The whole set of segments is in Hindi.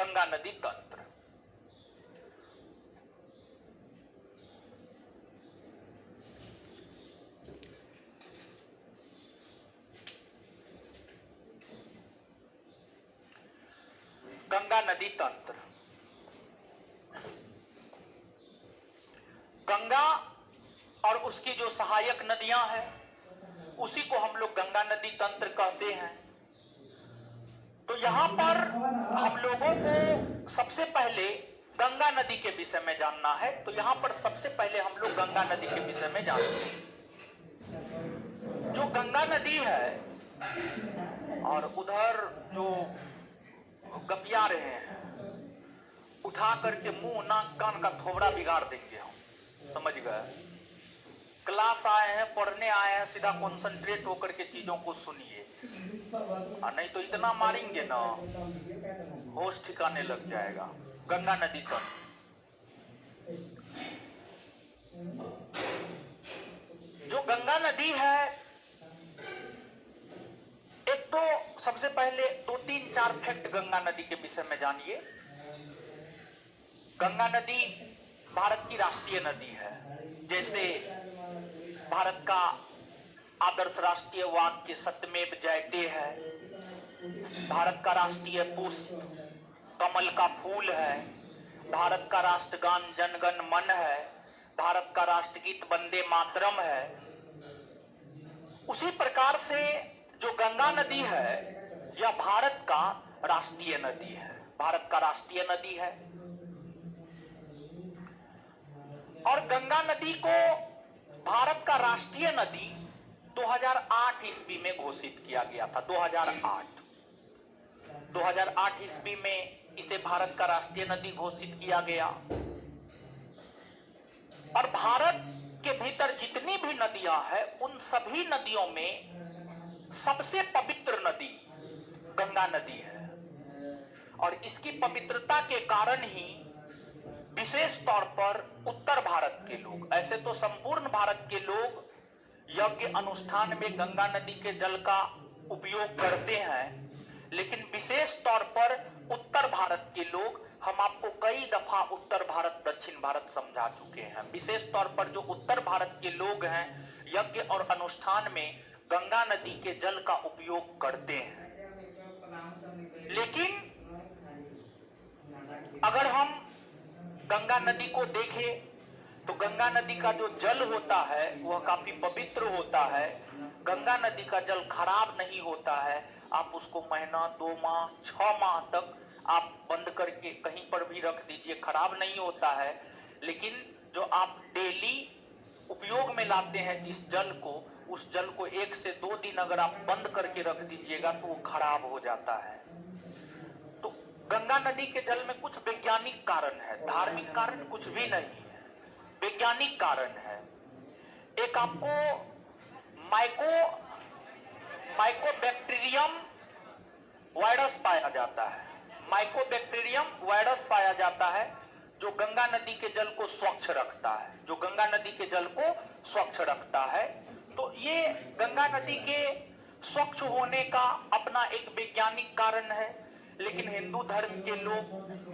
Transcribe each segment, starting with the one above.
गंगा नदी तंत्र। गंगा नदी तंत्र। गंगा और उसकी जो सहायक नदियां हैं उसी को हम लोग गंगा नदी तंत्र कहते हैं। तो यहां पर हम लोगों को सबसे पहले गंगा नदी के विषय में जानना है। तो यहां पर सबसे पहले हम लोग गंगा नदी के विषय में जानते हैं। जो गंगा नदी है और उधर जो गपिया रहे हैं, उठा करके मुंह नाक कान का थोबड़ा बिगाड़ देंगे हम, समझ गए। क्लास आए हैं, पढ़ने आए हैं, सीधा कंसंट्रेट होकर के चीजों को सुनिए, नहीं तो इतना मारेंगे ना होश ठिकाने लग जाएगा। गंगा नदी तंत्र। जो गंगा नदी है, एक तो सबसे पहले 2-3-4 फैक्ट गंगा नदी के विषय में जानिए। गंगा नदी भारत की राष्ट्रीय नदी है। जैसे भारत का आदर्श राष्ट्रीय वाक्य सत्यमेव जयते है, भारत का राष्ट्रीय पुष्प कमल का फूल है, भारत का राष्ट्रगान जनगण मन है, भारत का राष्ट्रगीत वंदे मातरम है। उसी प्रकार से जो गंगा नदी है यह भारत का राष्ट्रीय नदी है, भारत का राष्ट्रीय नदी है। और गंगा नदी को भारत का राष्ट्रीय नदी 2008 ईस्वी में घोषित किया गया था। 2008 ईस्वी में इसे भारत का राष्ट्रीय नदी घोषित किया गया। और भारत के भीतर जितनी भी नदियां हैं उन सभी नदियों में सबसे पवित्र नदी गंगा नदी है। और इसकी पवित्रता के कारण ही विशेष तौर पर उत्तर भारत के लोग, ऐसे तो संपूर्ण भारत के लोग यज्ञ अनुष्ठान में गंगा नदी के जल का उपयोग करते हैं, लेकिन विशेष तौर पर उत्तर भारत के लोग, हम आपको कई दफा उत्तर भारत दक्षिण भारत समझा चुके हैं। विशेष तौर पर जो उत्तर भारत के लोग हैं यज्ञ और अनुष्ठान में गंगा नदी के जल का उपयोग करते हैं। लेकिन अगर हम गंगा नदी को देखें तो गंगा नदी का जो जल होता है वह काफी पवित्र होता है। गंगा नदी का जल खराब नहीं होता है। आप उसको महीना 2 माह 6 माह तक आप बंद करके कहीं पर भी रख दीजिए, खराब नहीं होता है। लेकिन जो आप डेली उपयोग में लाते हैं जिस जल को, उस जल को 1 से 2 दिन अगर आप बंद करके रख दीजिएगा तो वो खराब हो जाता है। तो गंगा नदी के जल में कुछ वैज्ञानिक कारण है, धार्मिक कारण कुछ भी नहीं है, वैज्ञानिक कारण है। एक आपको माइकोबैक्टीरियम वायरस पाया जाता है, माइकोबैक्टीरियम वायरस पाया जाता है जो गंगा नदी के जल को स्वच्छ रखता है, जो गंगा नदी के जल को स्वच्छ रखता है। तो ये गंगा नदी के स्वच्छ होने का अपना एक वैज्ञानिक कारण है। लेकिन हिंदू धर्म के लोग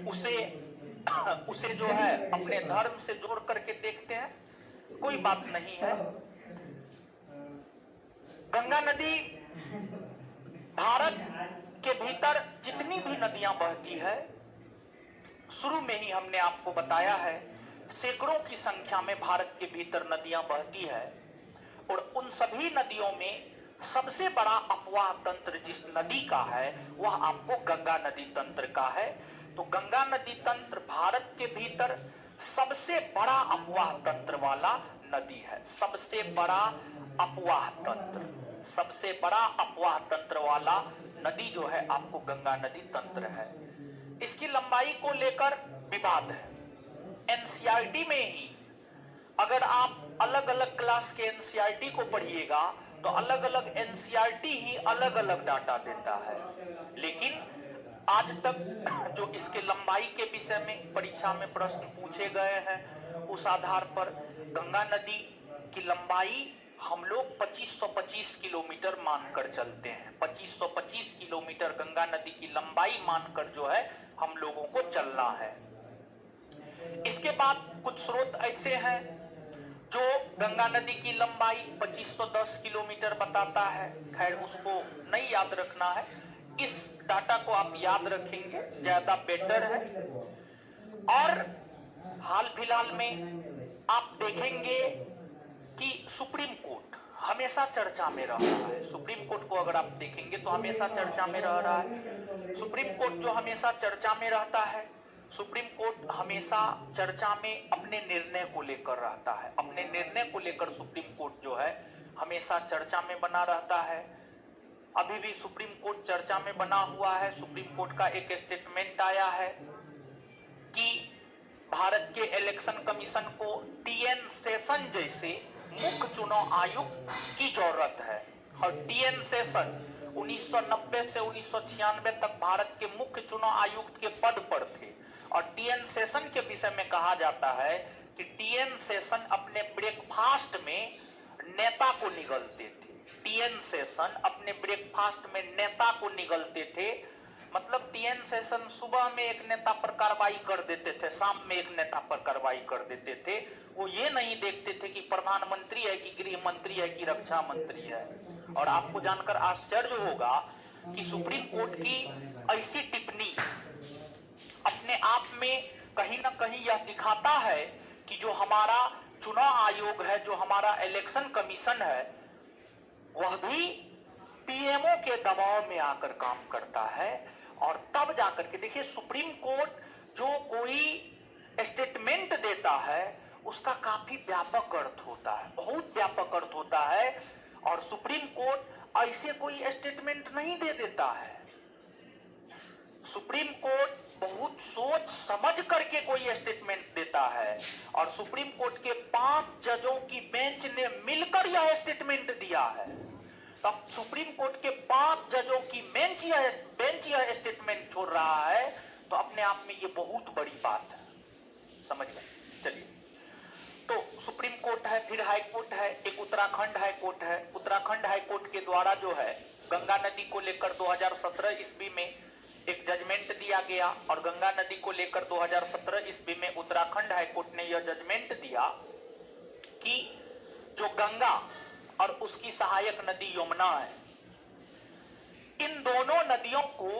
उसे जो है अपने धर्म से जोड़ करके देखते हैं, कोई बात नहीं है। गंगा नदी भारत के भीतर जितनी भी नदियां बहती है, शुरू में ही हमने आपको बताया है सैकड़ों की संख्या में भारत के भीतर नदियां बहती है। और उन सभी नदियों में सबसे बड़ा अपवाह तंत्र जिस नदी का है वह आपको गंगा नदी तंत्र का है। तो गंगा नदी तंत्र भारत के भीतर सबसे बड़ा अपवाह तंत्र वाला नदी है। सबसे बड़ा अपवाह तंत्र, सबसे बड़ा अपवाह तंत्र वाला नदी जो है आपको गंगा नदी तंत्र है। इसकी लंबाई को लेकर विवाद है। एनसीईआरटी में ही अगर आप अलग अलग क्लास के एनसीईआरटी को पढ़िएगा तो अलग अलग एनसीईआरटी ही अलग अलग डाटा देता है। लेकिन आज तक जो इसके लंबाई के विषय में परीक्षा में प्रश्न पूछे गए हैं उस आधार पर गंगा नदी की लंबाई हम लोग 2525 किलोमीटर मानकर चलते हैं। 2525 किलोमीटर गंगा नदी की लंबाई मानकर जो है हम लोगों चलना है। इसके बाद कुछ स्रोत ऐसे हैं जो गंगा नदी की लंबाई 2510 किलोमीटर बताता है। खैर उसको नहीं याद रखना है, इस डाटा को आप याद रखेंगे ज्यादा बेटर है। और हाल फिलहाल में आप देखेंगे कि सुप्रीम कोर्ट हमेशा चर्चा में रह रहा है। सुप्रीम कोर्ट को अगर आप देखेंगे तो हमेशा चर्चा में रह रहा है। सुप्रीम कोर्ट जो हमेशा चर्चा में रहता है, सुप्रीम कोर्ट हमेशा चर्चा में अपने निर्णय को लेकर रहता है। अपने निर्णय को लेकर सुप्रीम कोर्ट जो है हमेशा चर्चा में बना रहता है। अभी भी सुप्रीम कोर्ट चर्चा में बना हुआ है। सुप्रीम कोर्ट का एक स्टेटमेंट आया है कि भारत के इलेक्शन कमीशन को टीएन सेशन जैसे मुख्य चुनाव आयुक्त की जरूरत है। और टीएन सेशन 1990 से 1996 तक भारत के मुख्य चुनाव आयुक्त के पद पर थे। और टीएन सेशन के विषय में कहा जाता है कि टीएन सेशन अपने ब्रेकफास्ट में नेता को निगलते थे। टीएन सेशन अपने ब्रेकफास्ट में नेता को निगलते थे। मतलब टीएन सेशन सुबह में एक नेता पर कार्रवाई कर देते थे, शाम में एक नेता पर कार्रवाई कर देते थे। वो ये नहीं देखते थे कि प्रधानमंत्री है कि गृह मंत्री है कि रक्षा मंत्री है। और आपको जानकर आश्चर्य होगा कि सुप्रीम कोर्ट की ऐसी टिप्पणी अपने आप में कहीं ना कहीं यह दिखाता है कि जो हमारा चुनाव आयोग है, जो हमारा इलेक्शन कमीशन है, वह भी पीएमओ के दबाव में आकर काम करता है। और तब जाकर के देखिए, सुप्रीम कोर्ट जो कोई स्टेटमेंट देता है उसका काफी व्यापक अर्थ होता है, बहुत व्यापक अर्थ होता है। और सुप्रीम कोर्ट ऐसे कोई स्टेटमेंट नहीं दे देता है। सुप्रीम कोर्ट बहुत सोच समझ करके कोई स्टेटमेंट देता है। और सुप्रीम कोर्ट के 5 जजों की बेंच ने मिलकर यह स्टेटमेंट दिया है। तब सुप्रीम कोर्ट के 5 जजों की बेंच यह स्टेटमेंट छोड़ रहा है तो अपने आप में यह बहुत बड़ी बात है। समझ गए? चलिए, तो सुप्रीम कोर्ट है, फिर हाई कोर्ट है, एक उत्तराखंड हाई कोर्ट है। उत्तराखंड हाई कोर्ट के द्वारा जो है गंगा नदी को लेकर 2017 ईस्वी में एक जजमेंट दिया गया। और गंगा नदी को लेकर 2017 ईस्वी में उत्तराखंड हाई कोर्ट ने यह जजमेंट दिया कि जो गंगा और उसकी सहायक नदी यमुना है, इन दोनों नदियों को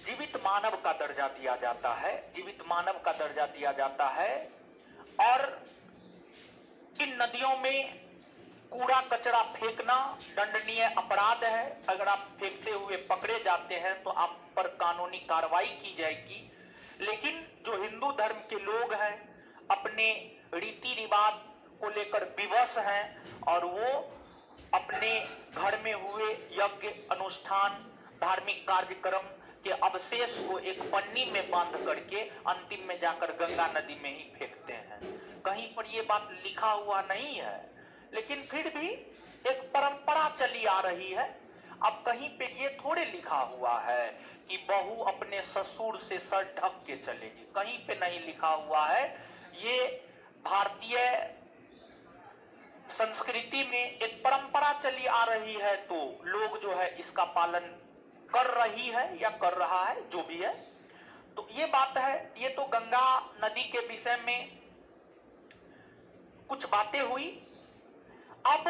जीवित मानव का दर्जा दिया जाता है। जीवित मानव का दर्जा दिया जाता है। और इन नदियों में कूड़ा कचरा फेंकना दंडनीय अपराध है। अगर आप फेंकते हुए पकड़े जाते हैं तो आप पर कानूनी कार्रवाई की जाएगी। लेकिन जो हिंदू धर्म के लोग हैं अपने रीति रिवाज को लेकर विवश हैं और वो अपने घर में हुए यज्ञ अनुष्ठान धार्मिक कार्यक्रम के अवशेष को एक पन्नी में बांध करके अंतिम में जाकर गंगा नदी में ही फेंकते हैं। कहीं पर ये बात लिखा हुआ नहीं है, लेकिन फिर भी एक परंपरा चली आ रही है। अब कहीं पे ये थोड़े लिखा हुआ है कि बहू अपने ससुर से सर ढक के चलेगी, कहीं पे नहीं लिखा हुआ है। ये भारतीय संस्कृति में एक परंपरा चली आ रही है, तो लोग जो है इसका पालन कर रही है या कर रहा है, जो भी है। तो ये बात है। ये तो गंगा नदी के विषय में कुछ बातें हुई। अब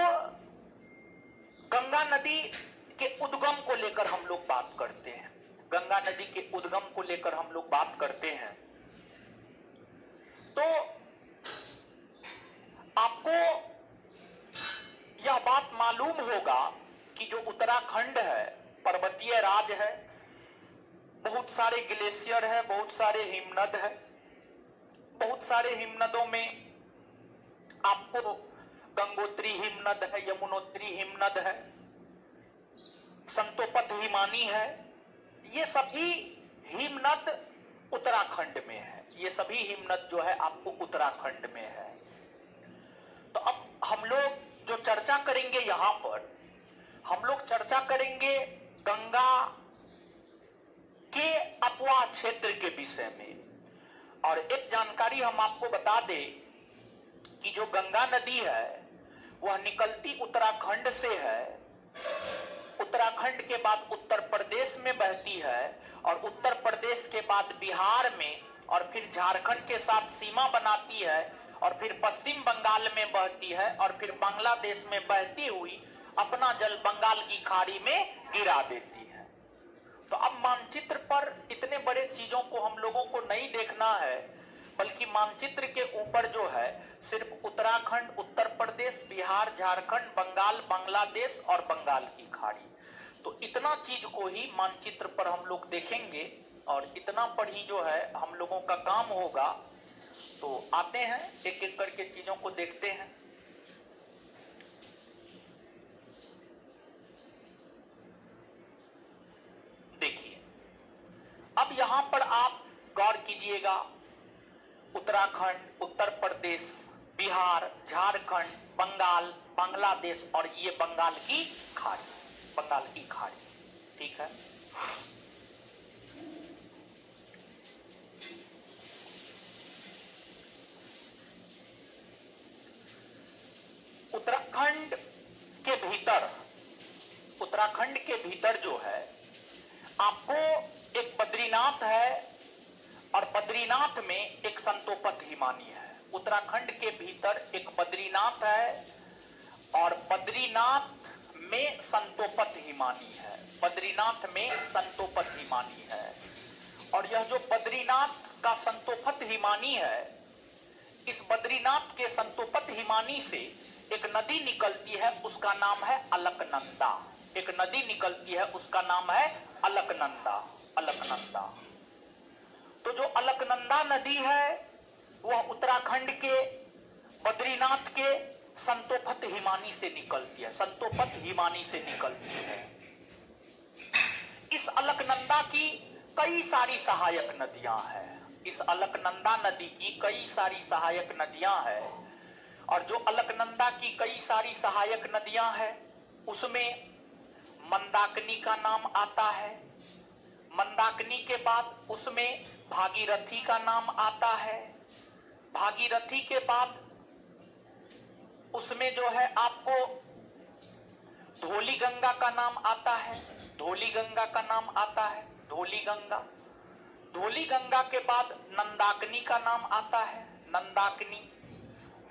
गंगा नदी के उद्गम को लेकर हम लोग बात करते हैं। गंगा नदी के उद्गम को लेकर हम लोग बात करते हैं तो आपको यह बात मालूम होगा कि जो उत्तराखंड है पर्वतीय राज है, बहुत सारे ग्लेशियर है, बहुत सारे हिमनद है। बहुत सारे हिमनदों में आपको गंगोत्री हिमनद है, यमुनोत्री हिमनद है, संतोपत हिमानी है। ये सभी हिमनद उत्तराखंड में है। ये सभी हिमनद जो है आपको उत्तराखंड में है। तो अब हम लोग जो चर्चा करेंगे, यहां पर हम लोग चर्चा करेंगे गंगा के अपवाह क्षेत्र के विषय में। और एक जानकारी हम आपको बता दें कि जो गंगा नदी है वह निकलती उत्तराखंड से है। उत्तराखंड के बाद उत्तर प्रदेश में बहती है और उत्तर प्रदेश के बाद बिहार में और फिर झारखंड के साथ सीमा बनाती है और फिर पश्चिम बंगाल में बहती है और फिर बांग्लादेश में बहती हुई अपना जल बंगाल की खाड़ी में गिरा देती है। तो अब मानचित्र पर इतने बड़े चीजों को हम लोगों को नहीं देखना है, बल्कि मानचित्र के ऊपर जो है सिर्फ उत्तराखंड, उत्तर प्रदेश, बिहार, झारखंड, बंगाल, बांग्लादेश और बंगाल की खाड़ी, तो इतना चीज को ही मानचित्र पर हम लोग देखेंगे और इतना पर ही जो है हम लोगों का काम होगा। तो आते हैं एक एक करके चीजों को देखते हैं। देखिए, अब यहां पर आप गौर कीजिएगा, उत्तराखंड, उत्तर प्रदेश, बिहार, झारखंड, बंगाल, बांग्लादेश और ये बंगाल की खाड़ी, बंगाल की खाड़ी, ठीक है। उत्तराखंड के भीतर, उत्तराखंड के भीतर जो है आपको एक बद्रीनाथ है और बद्रीनाथ में एक संतोपत हिमानी है। उत्तराखंड के भीतर एक बद्रीनाथ है और बद्रीनाथ में संतोपत हिमानी है, बद्रीनाथ में संतोपत हिमानी है। और यह जो बद्रीनाथ का संतोपत हिमानी है, इस बद्रीनाथ के संतोपत हिमानी से एक नदी निकलती है, उसका नाम है अलकनंदा। एक नदी निकलती है, उसका नाम है अलकनंदा, अलकनंदा। तो जो अलकनंदा नदी है वह उत्तराखंड के बद्रीनाथ के संतोपत हिमानी से निकलती है, संतोपत हिमानी से निकलती है। इस अलकनंदा की कई सारी सहायक नदियां हैं, इस अलकनंदा नदी की कई सारी सहायक नदियां हैं। और जो अलकनंदा की कई सारी सहायक नदियां हैं उसमें मंदाकिनी का नाम आता है, मंदाकिनी के बाद उसमें भागीरथी का नाम आता है, भागीरथी के बाद उसमें जो है आपको धौली गंगा का नाम आता है, धौली गंगा का नाम आता है, धौली गंगा। धौली गंगा के बाद नंदाकिनी का नाम आता है, नंदाकिनी।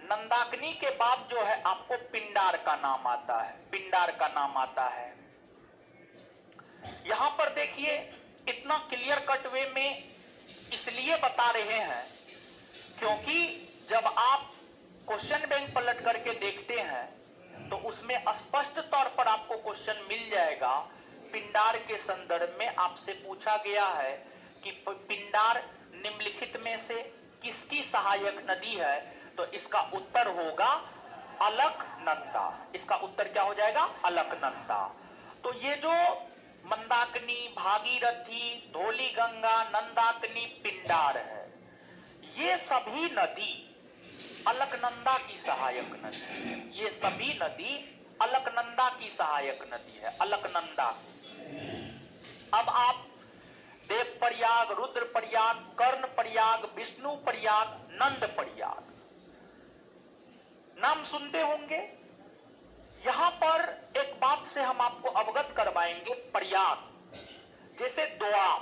नंदाकिनी के बाद जो है आपको पिंडार का नाम आता है, पिंडार का नाम आता है। यहां पर देखिए, इतना क्लियर कट वे में इसलिए बता रहे हैं क्योंकि जब आप क्वेश्चन बैंक पलट करके देखते हैं तो उसमें स्पष्ट तौर पर आपको क्वेश्चन मिल जाएगा। पिंडार के संदर्भ में आपसे पूछा गया है कि पिंडार निम्नलिखित में से किसकी सहायक नदी है, तो इसका उत्तर होगा अलकनंदा। इसका उत्तर क्या हो जाएगा? अलकनंदा। तो ये जो मंदाकिनी, भागीरथी, धौली गंगा, नंदाकिनी, पिंडार है, ये सभी नदी अलकनंदा की सहायक नदी है। ये सभी नदी अलकनंदा की सहायक नदी है, अलकनंदा। अब आप देव प्रयाग, रुद्र प्रयाग, कर्ण प्रयाग, विष्णु प्रयाग, नंद प्रयाग नाम सुनते होंगे। यहां पर एक बात से हम आपको अवगत करवाएंगे। प्रयाग जैसे दोआब,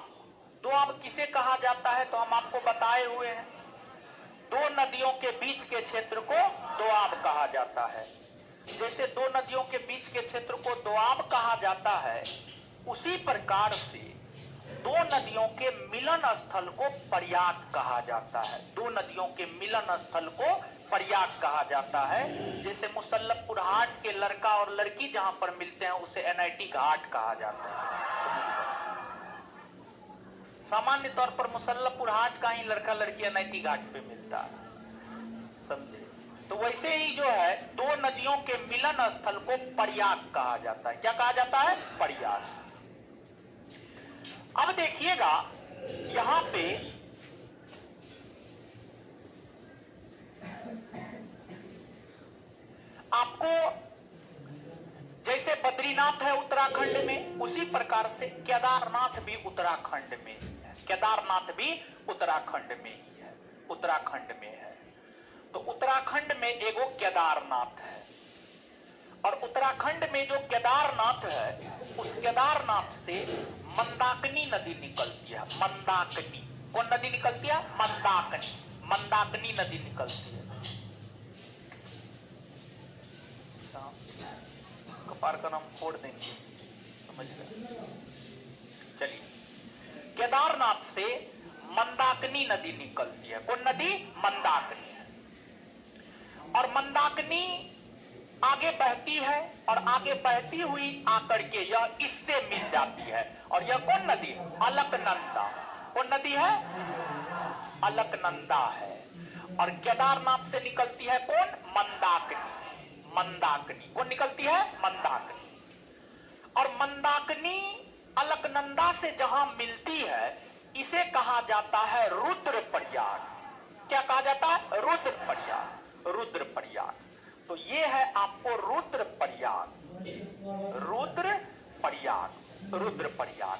दोआब किसे कहा जाता है तो हम आपको बताए हुए हैं, दो नदियों के बीच के क्षेत्र को दोआब कहा जाता है। जैसे दो नदियों के बीच के क्षेत्र को दोआब कहा जाता है, उसी प्रकार से दो नदियों के मिलन स्थल को प्रयाग कहा जाता है। दो नदियों के मिलन स्थल को प्रयाग कहा जाता है। जैसे मुसल्लमपुर हाट के लड़का और लड़की जहां पर मिलते हैं उसे एनआईटी घाट कहा जाता है। सामान्य तौर पर मुसल्लमपुर हाट का ही लड़का लड़की एनआईटी घाट पे मिलता है, समझे। तो वैसे ही जो है दो नदियों के मिलन स्थल को प्रयाग कहा जाता है। क्या कहा जाता है? प्रयाग। अब देखिएगा यहां पे आपको जैसे बद्रीनाथ है उत्तराखंड में, उसी प्रकार से केदारनाथ भी उत्तराखंड में ही है। केदारनाथ भी उत्तराखंड में ही है, उत्तराखंड में है। तो उत्तराखंड में एगो केदारनाथ है और उत्तराखंड में जो केदारनाथ है उस केदारनाथ से मंदाकिनी नदी निकलती है। मंदाकिनी कौन नदी निकलती है? मंदाकिनी, मंदाकिनी नदी निकलती है। कपार का नाम फोड़ देंगे, समझ गए? चलिए, केदारनाथ से मंदाकिनी नदी निकलती है। कौन नदी? मंदाकिनी। और मंदाकिनी आगे बहती है और आगे बहती हुई आकर के यह इससे मिल जाती है। और यह कौन नदी? अलकनंदा। कौन नदी है? अलकनंदा है। और केदारनाथ से निकलती है कौन? मंदाकिनी। मंदाकिनी कौन निकलती है? मंदाकिनी। और मंदाकिनी अलकनंदा से जहां मिलती है, इसे कहा जाता है रुद्रप्रयाग। क्या कहा जाता है? रुद्रप्रयाग। रुद्रप्रयाग। तो ये है आपको रुद्रप्रयाग, रुद्रप्रयाग, रुद्रप्रयाग।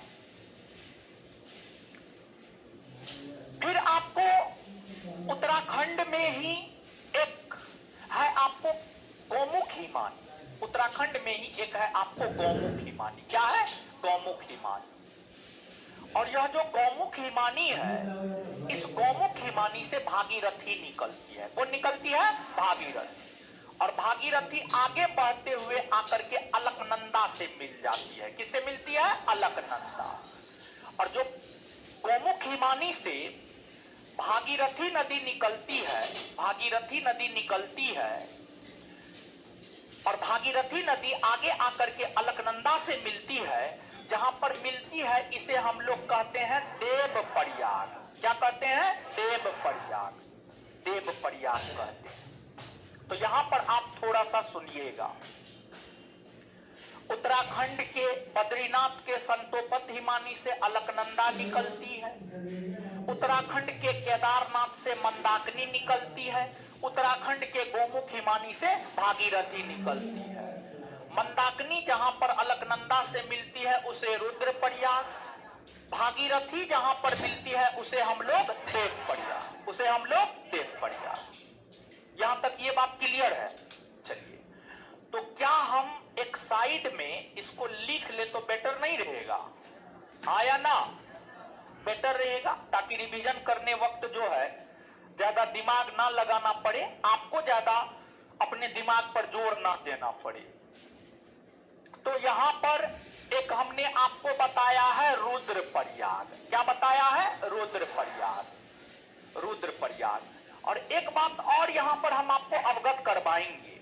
फिर आपको उत्तराखंड में ही एक है आपको गौमुख हिमानी। उत्तराखंड में ही एक है आपको गौमुख हिमानी। क्या है? गौमुख हिमानी। और यह जो गौमुख हिमानी है, इस गौमुख हिमानी से भागीरथी निकलती है। कौन निकलती है? भागीरथी। और भागीरथी आगे बढ़ते हुए आकर के अलकनंदा से मिल जाती है। किससे मिलती है? अलकनंदा। और जो गौमुख हिमानी से भागीरथी नदी निकलती है, भागीरथी नदी निकलती है, और भागीरथी नदी आगे आकर के अलकनंदा से मिलती है। जहां पर मिलती है इसे हम लोग कहते हैं देवप्रयाग। क्या कहते हैं? देवप्रयाग। देवप्रयाग कहते हैं। तो यहां पर आप थोड़ा सा सुनिएगा। उत्तराखंड के बद्रीनाथ के संतोपत हिमानी से अलकनंदा निकलती है। उत्तराखंड के केदारनाथ से मंदाकिनी निकलती है। उत्तराखंड के गौमुख हिमानी से भागीरथी निकलती है। मंदाकिनी जहां पर अलकनंदा से मिलती है उसे रुद्रप्रयाग, भागीरथी जहां पर मिलती है उसे हम लोग देवप्रयाग, उसे हम लोग देवप्रयाग। यहां तक ये बात क्लियर है? चलिए, तो क्या हम एक साइड में इसको लिख ले तो बेटर नहीं रहेगा? आया ना? बेटर रहेगा, ताकि रिवीजन करने वक्त जो है ज्यादा दिमाग ना लगाना पड़े, आपको ज्यादा अपने दिमाग पर जोर ना देना पड़े। तो यहां पर एक हमने आपको बताया है रुद्रप्रयाग। क्या बताया है? रुद्रप्रयाग, रुद्रप्रयाग। और एक बात और यहां पर हम आपको अवगत करवाएंगे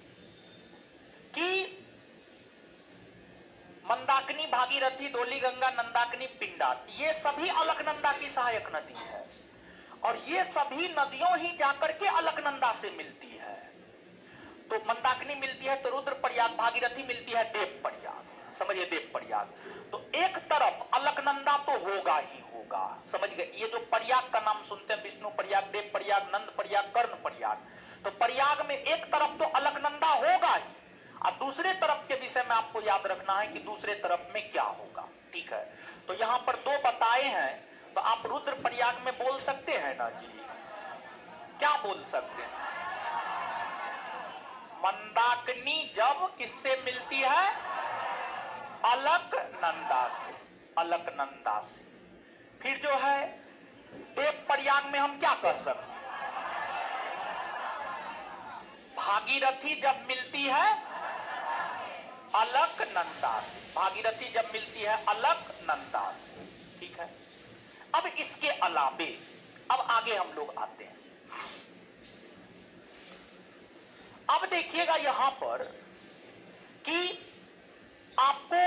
कि मंदाकिनी, भागीरथी, धौलीगंगा, नंदाकिनी, पिंडार, ये सभी अलकनंदा की सहायक नदी है। और ये सभी नदियों ही जाकर के अलकनंदा से मिलती है। तो मंदाकिनी मिलती है तो रुद्रप्रयाग, भागीरथी मिलती है देवप्रयाग। समझिए, देवप्रयाग। तो एक तरफ अलकनंदा तो होगा ही होगा, समझ गए? ये जो प्रयाग का नाम सुनते हैं, विष्णु प्रयाग, देव प्रयाग, नंद प्रयाग, कर्ण प्रयाग, तो प्रयाग में एक तरफ तो अलकनंदा होगा ही, और दूसरे तरफ के विषय में आपको याद रखना है कि दूसरे तरफ में क्या होगा। ठीक है? तो यहां पर दो बताए हैं, तो आप रुद्रप्रयाग में बोल सकते हैं ना जी? क्या बोल सकते हैं? मंदाकिनी जब किससे मिलती है? अलकनंदा से, अलकनंदा से। फिर जो है देवप्रयाग में हम क्या कर सकते हैं? भागीरथी जब मिलती है अलकनंदा से, भागीरथी जब मिलती है अलकनंदा से। ठीक है? अब इसके अलावे अब आगे हम लोग आते हैं। अब देखिएगा यहां पर कि आपको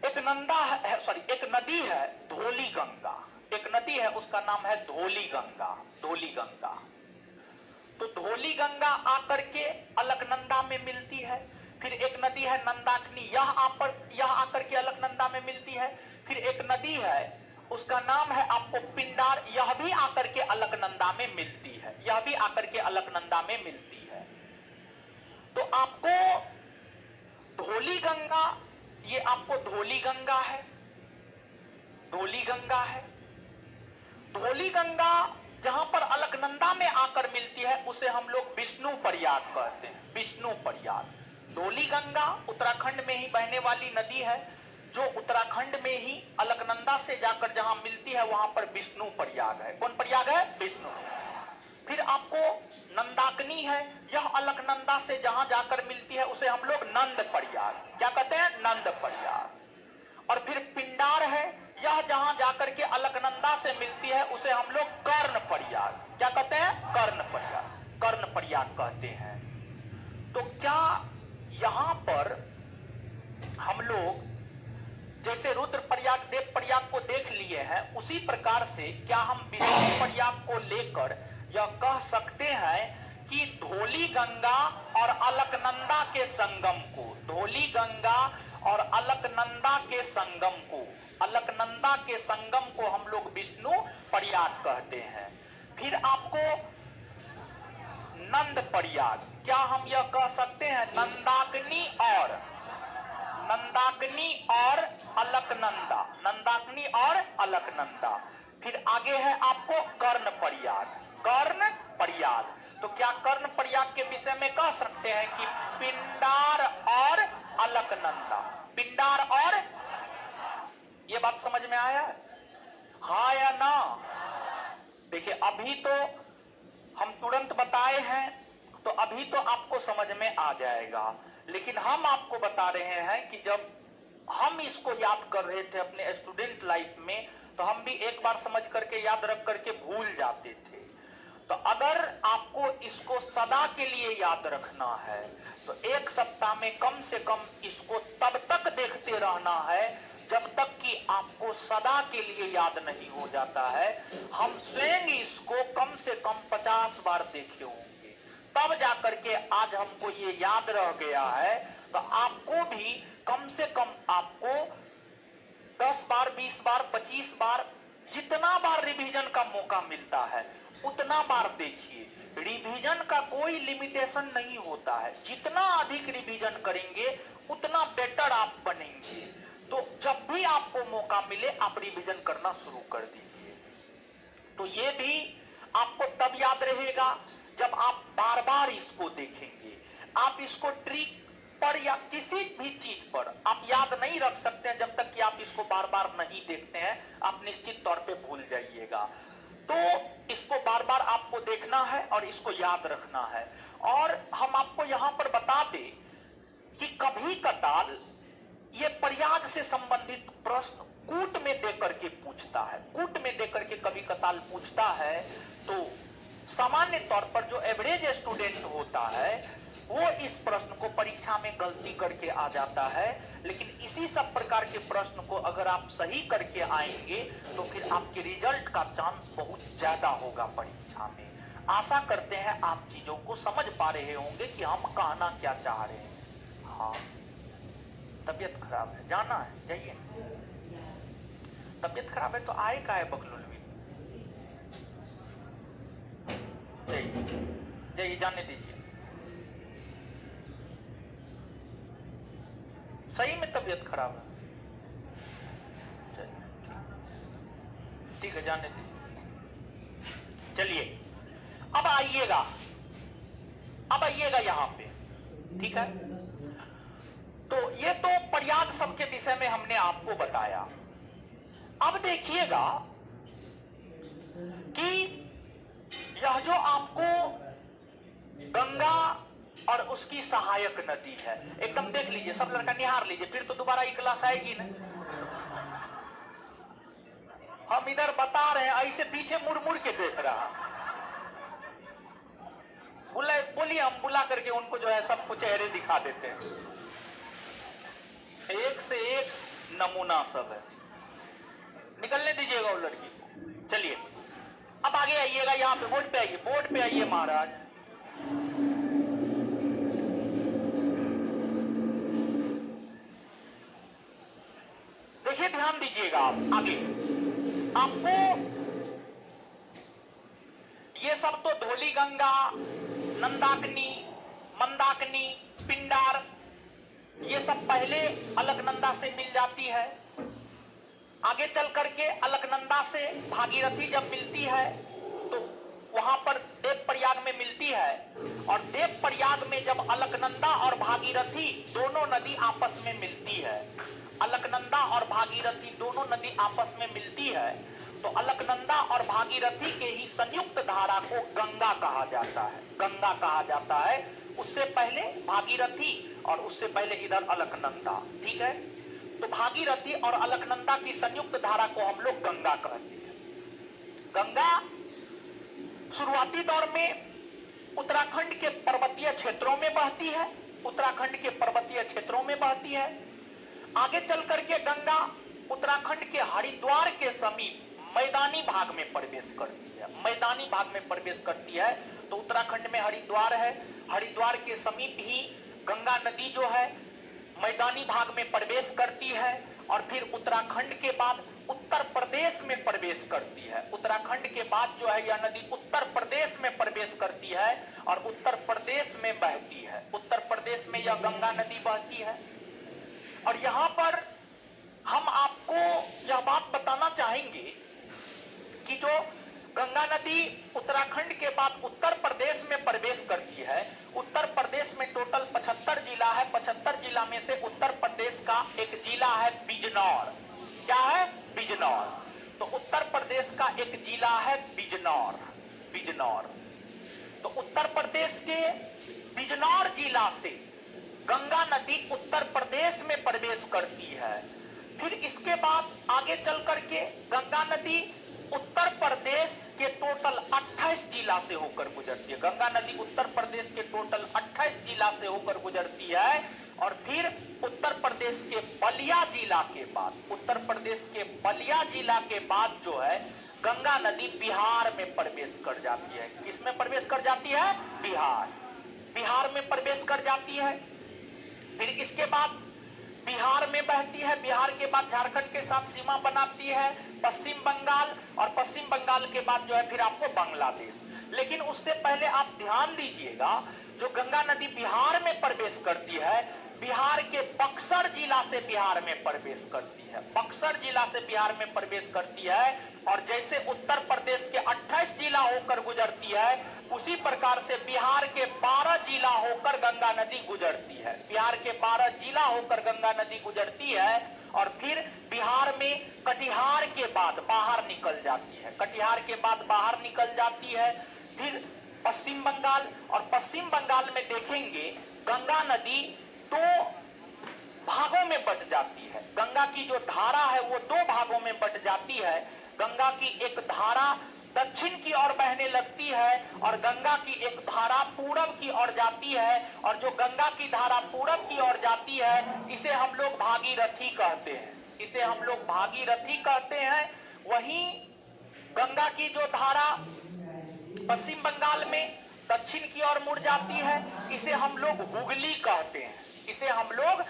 एक नंदा है, सॉरी, एक नदी है धौलीगंगा। एक नदी है, उसका नाम है धौलीगंगा, धौलीगंगा। तो धौलीगंगा आकर के अलकनंदा में मिलती है। फिर एक नदी है नंदाकिनी, यह आकर के अलकनंदा में मिलती है। फिर एक नदी है, उसका नाम है आपको पिंडार, यह भी आकर के अलकनंदा में मिलती है, यह भी आकर के अलकनंदा में मिलती है। तो आपको धौलीगंगा, ये आपको धौलीगंगा है, धौलीगंगा है। धौलीगंगा जहां पर अलकनंदा में आकर मिलती है उसे हम लोग विष्णु प्रयाग कहते हैं, विष्णु प्रयाग। धौलीगंगा उत्तराखंड में ही बहने वाली नदी है। जो उत्तराखंड में ही अलकनंदा से जाकर जहां मिलती है वहां पर विष्णु प्रयाग है। कौन प्रयाग है? विष्णु। फिर आपको नंदाकिनी है, यह अलकनंदा से जहां जाकर मिलती है उसे हम लोग नंद प्रयाग, क्या कहते हैं? नंद प्रयाग। और फिर पिंडार है, यह जहां जाकर के अलकनंदा से मिलती है उसे हम लोग कर्ण प्रयाग, क्या कहते हैं? कर्ण प्रयाग, कर्ण प्रयाग कहते हैं। तो क्या यहां पर हम लोग जैसे रुद्र प्रयाग, देव प्रयाग को देख लिए हैं, उसी प्रकार से क्या हम विष्णु प्रयाग को लेकर यह कह सकते हैं कि धौली गंगा और अलकनंदा के संगम को, धौली गंगा और अलकनंदा के संगम को, अलकनंदा के संगम को हम लोग विष्णु प्रयाग कहते हैं। फिर आपको नंद प्रयाग, क्या हम यह कह सकते हैं नंदाकिनी और अलकनंदा, नंदाकिनी और अलकनंदा। फिर आगे है आपको कर्ण प्रयाग, कर्ण प्रयाग। तो क्या कर्ण प्रयाग के विषय में कह सकते हैं कि पिंडार और अलकनंदा, पिंडार और, ये बात समझ में आया है? हाँ या ना? देखिए अभी तो हम तुरंत बताए हैं तो अभी तो आपको समझ में आ जाएगा, लेकिन हम आपको बता रहे हैं कि जब हम इसको याद कर रहे थे अपने स्टूडेंट लाइफ में तो हम भी एक बार समझ करके याद रख करके भूल जाते थे। तो अगर आपको इसको सदा के लिए याद रखना है तो एक सप्ताह में कम से कम इसको तब तक देखते रहना है जब तक कि आपको सदा के लिए याद नहीं हो जाता है। हम स्वयं इसको कम से कम 50 बार देखे होंगे, तब जाकर के आज हमको ये याद रह गया है। तो आपको भी कम से कम आपको 10 बार, 20 बार, 25 बार, जितना बार रिवीजन का मौका मिलता है उतना बार देखिए। रिवीजन का कोई लिमिटेशन नहीं होता है, जितना अधिक रिवीजन करेंगे उतना बेटर आप बनेंगे। तो जब भी आपको मौका मिले आप रिवीजन करना शुरू कर दीजिए। तो ये भी आपको तब याद रहेगा जब आप बार बार इसको देखेंगे। आप इसको ट्रिक पर या किसी भी चीज पर आप याद नहीं रख सकते हैं जब तक कि आप इसको बार बार नहीं देखते हैं। आप निश्चित तौर पे भूल जाइएगा। तो इसको बार बार आपको देखना है और इसको याद रखना है। और हम आपको यहां पर बता दें कि कभी कदाल ये प्रयाग से संबंधित प्रश्न कूट में देकर के पूछता है, कूट में देकर के कभी कदाल पूछता है। तो सामान्य तौर पर जो एवरेज स्टूडेंट होता है वो इस प्रश्न को परीक्षा में गलती करके आ जाता है, लेकिन इसी सब प्रकार के प्रश्न को अगर आप सही करके आएंगे तो फिर आपके रिजल्ट का चांस बहुत ज्यादा होगा परीक्षा में। आशा करते हैं आप चीजों को समझ पा रहे होंगे कि हम कहना क्या चाह रहे हैं। हाँ, तबीयत खराब है, जाना है, जाइए। तबीयत खराब है तो आए का है बकलुल भी, जाइए, जाने दीजिए। सही में तबीयत खराब है, ठीक है, जाने दीजिए। चलिए अब आइएगा, अब आइएगा यहां पे, ठीक है। तो ये तो प्रयाग सब के विषय में हमने आपको बताया। अब देखिएगा कि यह जो आपको गंगा और उसकी सहायक नदी है, एकदम देख लीजिए, सब लड़का निहार लीजिए, फिर तो दोबारा ये क्लास आएगी ना। हम इधर बता रहे हैं, ऐसे पीछे मुड़ मुड़ के देख रहा। बोलिए, हम बुला करके उनको जो है सबको चेहरे दिखा देते हैं। एक से एक नमूना सब है, निकलने दीजिएगा वो लड़की को। चलिए अब आगे आइएगा, यहाँ पे बोर्ड पे आइए, बोर्ड पे आइए महाराज। देखिए ध्यान दीजिएगा, आप आगे आपको ये सब तो धौली गंगा, नंदाकिनी, मंदाकिनी, पिंडार, ये सब पहले अलकनंदा से मिल जाती है। आगे चल करके अलकनंदा से भागीरथी जब मिलती है तो वहां पर देव प्रयाग में मिलती है, और देव प्रयाग में जब अलकनंदा और भागीरथी दोनों नदी आपस में मिलती है, अलकनंदा और भागीरथी दोनों नदी आपस में मिलती है तो अलकनंदा और भागीरथी के ही संयुक्त धारा को गंगा कहा जाता है, गंगा कहा जाता है। उससे पहले भागीरथी और उससे पहले इधर अलकनंदा, ठीक है। तो भागीरथी और अलकनंदा की संयुक्त धारा को हम लोग गंगा कहते हैं। गंगा शुरुआती दौर में उत्तराखंड के पर्वतीय क्षेत्रों में बहती है, उत्तराखंड के पर्वतीय क्षेत्रों में बहती है। आगे चल करके गंगा उत्तराखंड के हरिद्वार के समीप मैदानी भाग में प्रवेश करती है, मैदानी भाग में प्रवेश करती है। तो उत्तराखंड में हरिद्वार है, हरिद्वार के समीप ही गंगा नदी जो है मैदानी भाग में प्रवेश करती है और फिर उत्तराखंड के बाद उत्तर प्रदेश में प्रवेश करती है। उत्तराखंड के बाद जो है यह नदी उत्तर प्रदेश में प्रवेश करती है और उत्तर प्रदेश में बहती है। उत्तर प्रदेश में यह गंगा नदी बहती है। और यहां पर हम आपको यह बात बताना चाहेंगे कि जो गंगा नदी उत्तराखंड के बाद उत्तर प्रदेश में प्रवेश करती है, उत्तर प्रदेश में टोटल 75 जिला है। 75 जिला में से उत्तर प्रदेश का एक जिला है बिजनौर। क्या है? बिजनौर। तो उत्तर प्रदेश का एक जिला है बिजनौर, बिजनौर। तो उत्तर प्रदेश के बिजनौर जिला से गंगा नदी उत्तर प्रदेश में प्रवेश करती है। फिर इसके बाद आगे चल करके गंगा नदी उत्तर प्रदेश के टोटल 28 जिला से होकर गुजरती है। गंगा नदी उत्तर प्रदेश के टोटल 28 जिला से होकर गुजरती है और फिर उत्तर प्रदेश के बलिया जिला के बाद, उत्तर प्रदेश के बलिया जिला के बाद जो है गंगा नदी बिहार में प्रवेश कर जाती है। किसमें प्रवेश कर जाती है? बिहार, बिहार में प्रवेश कर जाती है। फिर इसके बाद बिहार में बहती है, बिहार के बाद झारखंड के साथ सीमा बनाती है, पश्चिम बंगाल, और पश्चिम बंगाल के बाद जो है फिर आपको बांग्लादेश। लेकिन उससे पहले आप ध्यान दीजिएगा, जो गंगा नदी बिहार में प्रवेश करती है, बिहार के बक्सर जिला से बिहार में प्रवेश करती है, बक्सर जिला से बिहार में प्रवेश करती है। और जैसे उत्तर प्रदेश के 28 जिला होकर गुजरती है, उसी प्रकार से बिहार के 12 जिला होकर गंगा नदी गुजरती है। बिहार के 12 जिला होकर गंगा नदी गुजरती है और फिर बिहार में कटिहार के बाद बाहर निकल जाती है, कटिहार के बाद बाहर निकल जाती है। फिर पश्चिम बंगाल, और पश्चिम बंगाल में देखेंगे गंगा नदी 2 भागों में बट जाती है। गंगा की जो धारा है वो 2 भागों में बट जाती है। गंगा की एक धारा दक्षिण की ओर बहने लगती है और गंगा की एक धारा पूरब की ओर जाती है। और जो गंगा की धारा पूरब की ओर जाती है इसे हम लोग भागीरथी कहते हैं, इसे हम लोग भागीरथी कहते हैं। वहीं गंगा की जो धारा पश्चिम बंगाल में दक्षिण की ओर मुड़ जाती है, इसे हम लोग हुगली कहते हैं, इसे हम लोग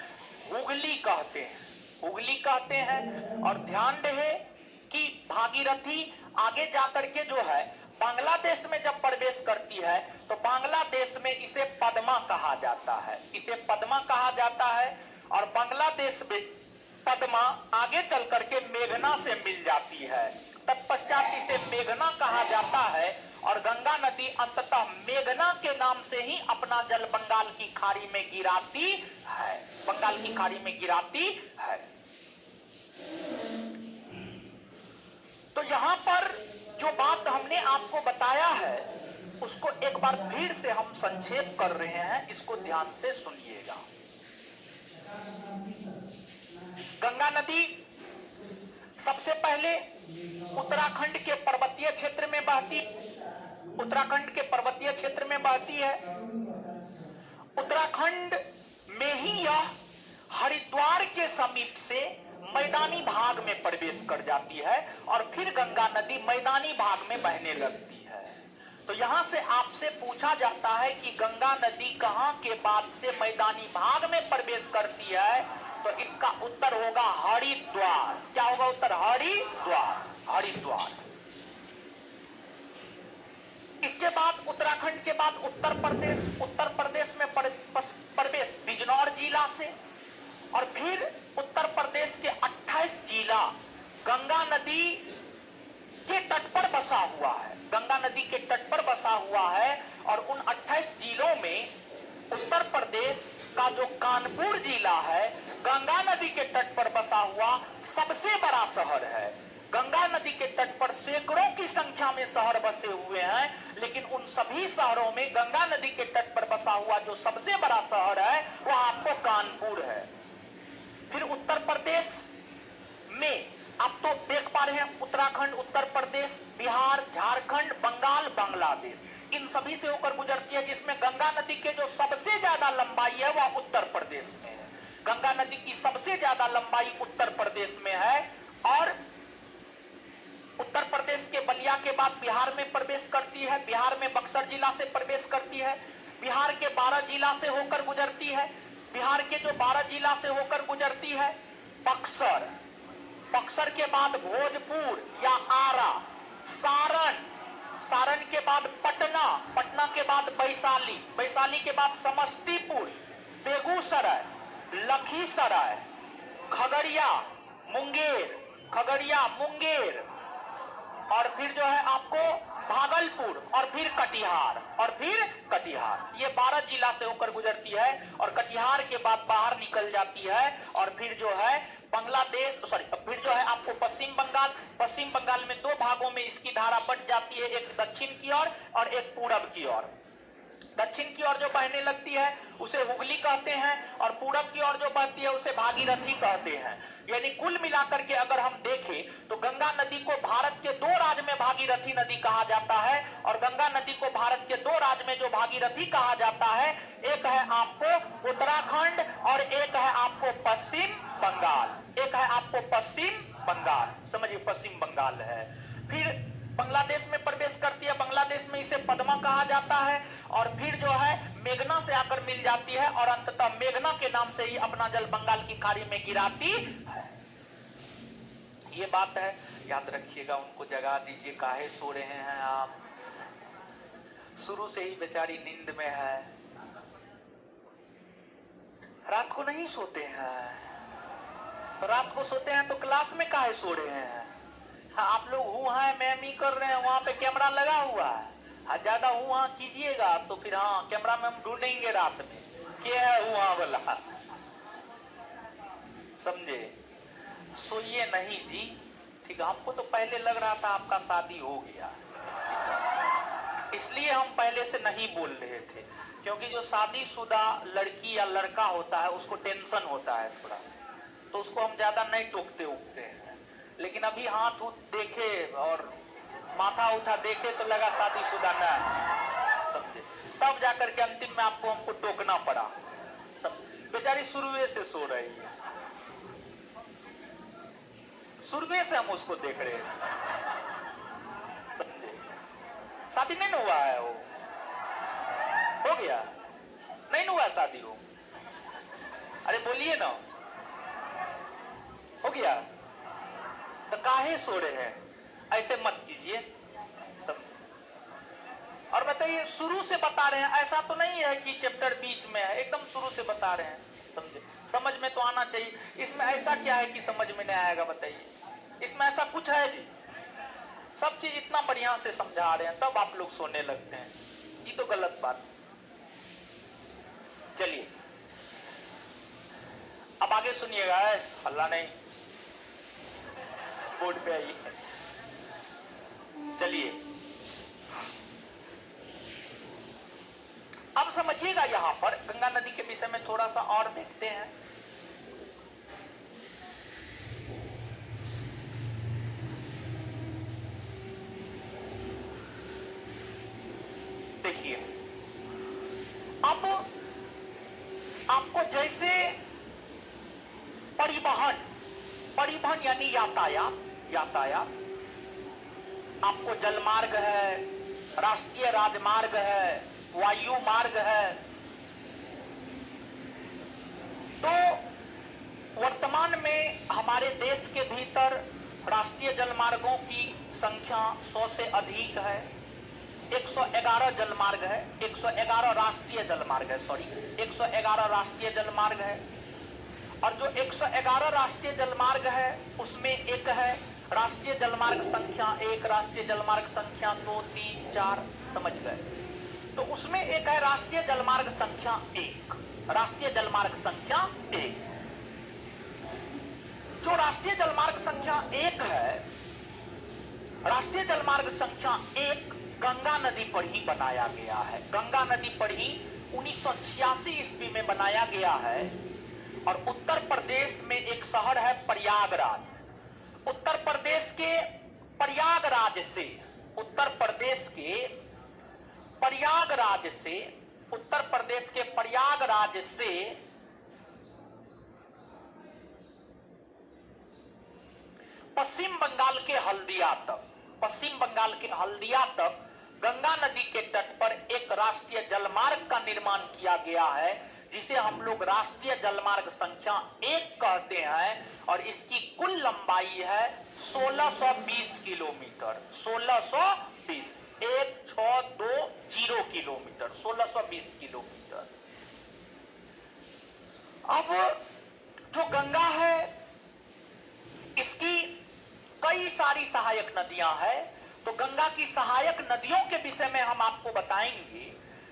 हुगली कहते हैं, हुगली कहते हैं। और ध्यान रहे कि भागीरथी आगे जाकर के जो है बांग्लादेश में जब प्रवेश करती है तो बांग्लादेश में इसे पद्मा कहा जाता है, इसे पद्मा कहा जाता है। और बांग्लादेश में पद्मा आगे चल करके मेघना से मिल जाती है, तत्पश्चात इसे मेघना कहा जाता है। और गंगा नदी अंततः मेघना के नाम से ही अपना जल बंगाल की खाड़ी में गिराती है, बंगाल की खाड़ी में गिराती है। तो यहां पर जो बात हमने आपको बताया है उसको एक बार फिर से हम संक्षेप कर रहे हैं, इसको ध्यान से सुनिएगा। गंगा नदी सबसे पहले उत्तराखंड के पर्वतीय क्षेत्र में बहती, उत्तराखंड के पर्वतीय क्षेत्र में बहती है। उत्तराखंड में ही यह हरिद्वार के समीप से मैदानी भाग में प्रवेश कर जाती है और फिर गंगा नदी मैदानी भाग में बहने लगती है। तो यहां से आपसे पूछा जाता है कि गंगा नदी कहां के बाद से मैदानी भाग में प्रवेश करती है, तो इसका उत्तर होगा हरिद्वार। क्या होगा उत्तर? हरिद्वार, हरिद्वार। इसके बाद उत्तराखंड के बाद उत्तर प्रदेश में प्रवेश बिजनौर जिला से, और फिर उत्तर प्रदेश के 28 जिला गंगा नदी के तट पर बसा हुआ है, गंगा नदी के तट पर बसा हुआ है। और उन 28 जिलों में उत्तर प्रदेश का जो कानपुर जिला है गंगा नदी के तट पर बसा में शहर बसे हुए हैं, लेकिन उन सभी शहरों में गंगा नदी के तट पर बसा हुआ जो सबसे बड़ा शहर है वह आपको कानपुर है। फिर उत्तर प्रदेश में आप तो देख पा रहे हैं, उत्तराखंड, उत्तर प्रदेश, बिहार, झारखंड, बंगाल, बांग्लादेश, इन सभी से होकर गुजरती है, जिसमें गंगा नदी के जो सबसे ज्यादा लंबाई है वह उत्तर प्रदेश में है। गंगा नदी की सबसे ज्यादा लंबाई उत्तर प्रदेश में है और उत्तर प्रदेश के बलिया के बाद बिहार में प्रवेश करती है, बिहार में बक्सर जिला से प्रवेश करती है, बिहार के 12 जिला से होकर गुजरती है, बिहार के जो 12 जिला से होकर गुजरती है बक्सर, बक्सर के बाद भोजपुर या आरा, सारण, सारण के बाद पटना, पटना के बाद वैशाली, वैशाली के बाद समस्तीपुर, बेगूसराय, लखीसराय, खगड़िया, मुंगेर, खगड़िया, मुंगेर, और फिर जो है आपको भागलपुर, और फिर कटिहार, और फिर कटिहार। ये 12 जिला से होकर गुजरती है और कटिहार के बाद बाहर निकल जाती है और फिर जो है बांग्लादेश, फिर जो है आपको पश्चिम बंगाल, पश्चिम बंगाल में 2 भागों में इसकी धारा बट जाती है, एक दक्षिण की ओर और एक पूरब की ओर। दक्षिण की ओर जो बहने लगती है उसे हुगली कहते हैं और पूरब की ओर जो बहती है उसे भागीरथी कहते हैं। यानी कुल मिलाकर के अगर हम देखें तो गंगा नदी को भारत के 2 राज्य में भागीरथी नदी कहा जाता है और गंगा नदी को भारत के 2 राज्य में जो भागीरथी कहा जाता है, एक है आपको उत्तराखंड और एक है आपको पश्चिम बंगाल, एक है आपको पश्चिम बंगाल, समझिए पश्चिम बंगाल है। फिर बांग्लादेश में प्रवेश करती है, बांग्लादेश में इसे पद्मा कहा जाता है और फिर जो है मेघना से आकर मिल जाती है और अंततः मेघना के नाम से ही अपना जल बंगाल की खाड़ी में गिराती है। ये बात है, याद रखिएगा। उनको जगा दीजिए, काहे सो रहे हैं आप? शुरू से ही बेचारी नींद में है, रात को नहीं सोते हैं, तो रात को सोते हैं तो क्लास में काहे सो रहे हैं? हाँ, आप लोग हुआ है मैं भी कर रहे हैं, वहां पे कैमरा लगा हुआ है, हाँ ज्यादा हुआ कीजिएगा तो फिर हाँ कैमरा में हम ढूंढेंगे रात में क्या है हुआ वाला, समझे? सोइए नहीं जी, ठीक है। हमको तो पहले लग रहा था आपका शादी हो गया, इसलिए हम पहले से नहीं बोल रहे थे, क्योंकि जो शादीशुदा लड़की या लड़का होता है उसको टेंशन होता है थोड़ा, तो उसको हम ज्यादा नहीं टोकते उगते हैं। लेकिन अभी हाथ उठ देखे और माथा उठा देखे तो लगा शादीशुदा न, समझे? तब जाकर के अंतिम में आपको हमको टोकना पड़ा। सब बेचारी शुरुए से सो रही है, शुरुए से हम उसको देख रहे हैं, समझे? शादी नहीं हुआ है, वो हो गया नहीं हुआ शादी हो, अरे बोलिए ना, हो गया तो काहे सो रहे हैं? ऐसे मत कीजिए सब। और बताइए, शुरू से बता रहे हैं, ऐसा तो नहीं है कि चैप्टर बीच में है, एकदम शुरू से बता रहे हैं, समझे? समझ में तो आना चाहिए। इसमें ऐसा क्या है कि समझ में नहीं आएगा? बताइए, इसमें ऐसा कुछ है जी? सब चीज इतना बढ़िया से समझा रहे हैं तब आप लोग सोने लगते हैं, ये तो गलत बात। चलिए अब आगे सुनिएगा, हल्ला नहीं, बोर्ड पे आइए। चलिए अब समझिएगा, यहां पर गंगा नदी के विषय में थोड़ा सा और देखते हैं। देखिए, अब आपको जैसे परिवहन, परिवहन यानी यातायात, यातायात आपको जल मार्ग है, राष्ट्रीय राजमार्ग है, वायु मार्ग है। तो वर्तमान में हमारे देश के भीतर राष्ट्रीय जलमार्गों की संख्या 100 से अधिक है। 111 जलमार्ग है, 111 राष्ट्रीय जलमार्ग है, सॉरी 111 राष्ट्रीय जलमार्ग है। और जो 111 राष्ट्रीय जलमार्ग है उसमें एक है राष्ट्रीय जलमार्ग संख्या 1, राष्ट्रीय जलमार्ग संख्या 2, 3, 4, समझ गए? तो उसमें एक है राष्ट्रीय जलमार्ग संख्या 1, राष्ट्रीय जलमार्ग संख्या 1। जो राष्ट्रीय जलमार्ग संख्या 1 है राष्ट्रीय जलमार्ग संख्या 1 गंगा नदी पर ही बनाया गया है। गंगा नदी पर ही 1986 ईस्वी में बनाया गया है। और उत्तर प्रदेश में एक शहर है प्रयागराज। उत्तर प्रदेश के प्रयागराज से उत्तर प्रदेश के प्रयागराज से उत्तर प्रदेश के प्रयागराज से पश्चिम बंगाल के हल्दिया तक, पश्चिम बंगाल के हल्दिया तक गंगा नदी के तट पर एक राष्ट्रीय जलमार्ग का निर्माण किया गया है, जिसे हम लोग राष्ट्रीय जलमार्ग संख्या 1 कहते हैं। और इसकी कुल लंबाई है 1620 किलोमीटर। 1620 1620 kilometre, 1620 kilometre. अब जो गंगा है इसकी कई सारी सहायक नदियां हैं, तो गंगा की सहायक नदियों के विषय में हम आपको बताएंगे।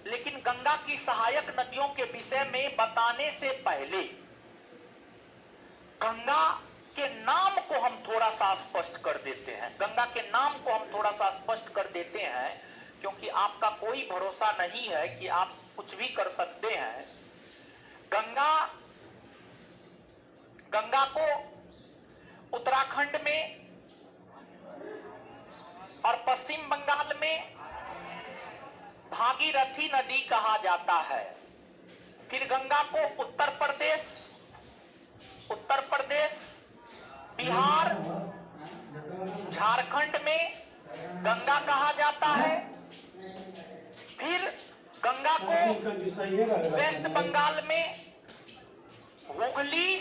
लेकिन गंगा की सहायक नदियों के विषय में बताने से पहले गंगा के नाम को हम थोड़ा सा स्पष्ट कर देते हैं। गंगा के नाम को हम थोड़ा सा स्पष्ट कर देते हैं, क्योंकि आपका कोई भरोसा नहीं है कि आप कुछ भी कर सकते हैं। गंगा को उत्तराखंड में और पश्चिम बंगाल में भागीरथी नदी कहा जाता है। फिर गंगा को उत्तर प्रदेश, बिहार, झारखंड में गंगा कहा जाता है। फिर गंगा को वेस्ट बंगाल में हुगली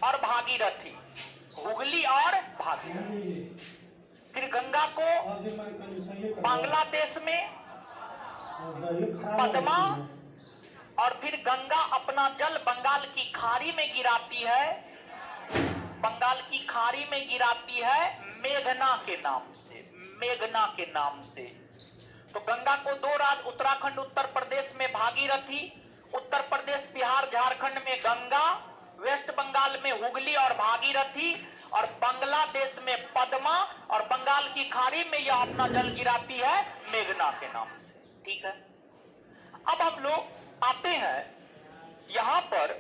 और भागीरथी, हुगली और भागीरथी। फिर गंगा को बांग्लादेश में पद्मा, और फिर गंगा अपना जल बंगाल की खाड़ी में गिराती है, बंगाल की खाड़ी में गिराती है मेघना के नाम से, मेघना के नाम से। तो गंगा को दो राज्य उत्तराखंड उत्तर प्रदेश में भागीरथी, उत्तर प्रदेश बिहार झारखंड में गंगा, वेस्ट बंगाल में हुगली और भागीरथी, और बांग्लादेश में पद्मा, और बंगाल की खाड़ी में यह अपना जल गिराती है मेघना के नाम से। ठीक है, अब हम लोग आते हैं यहां पर।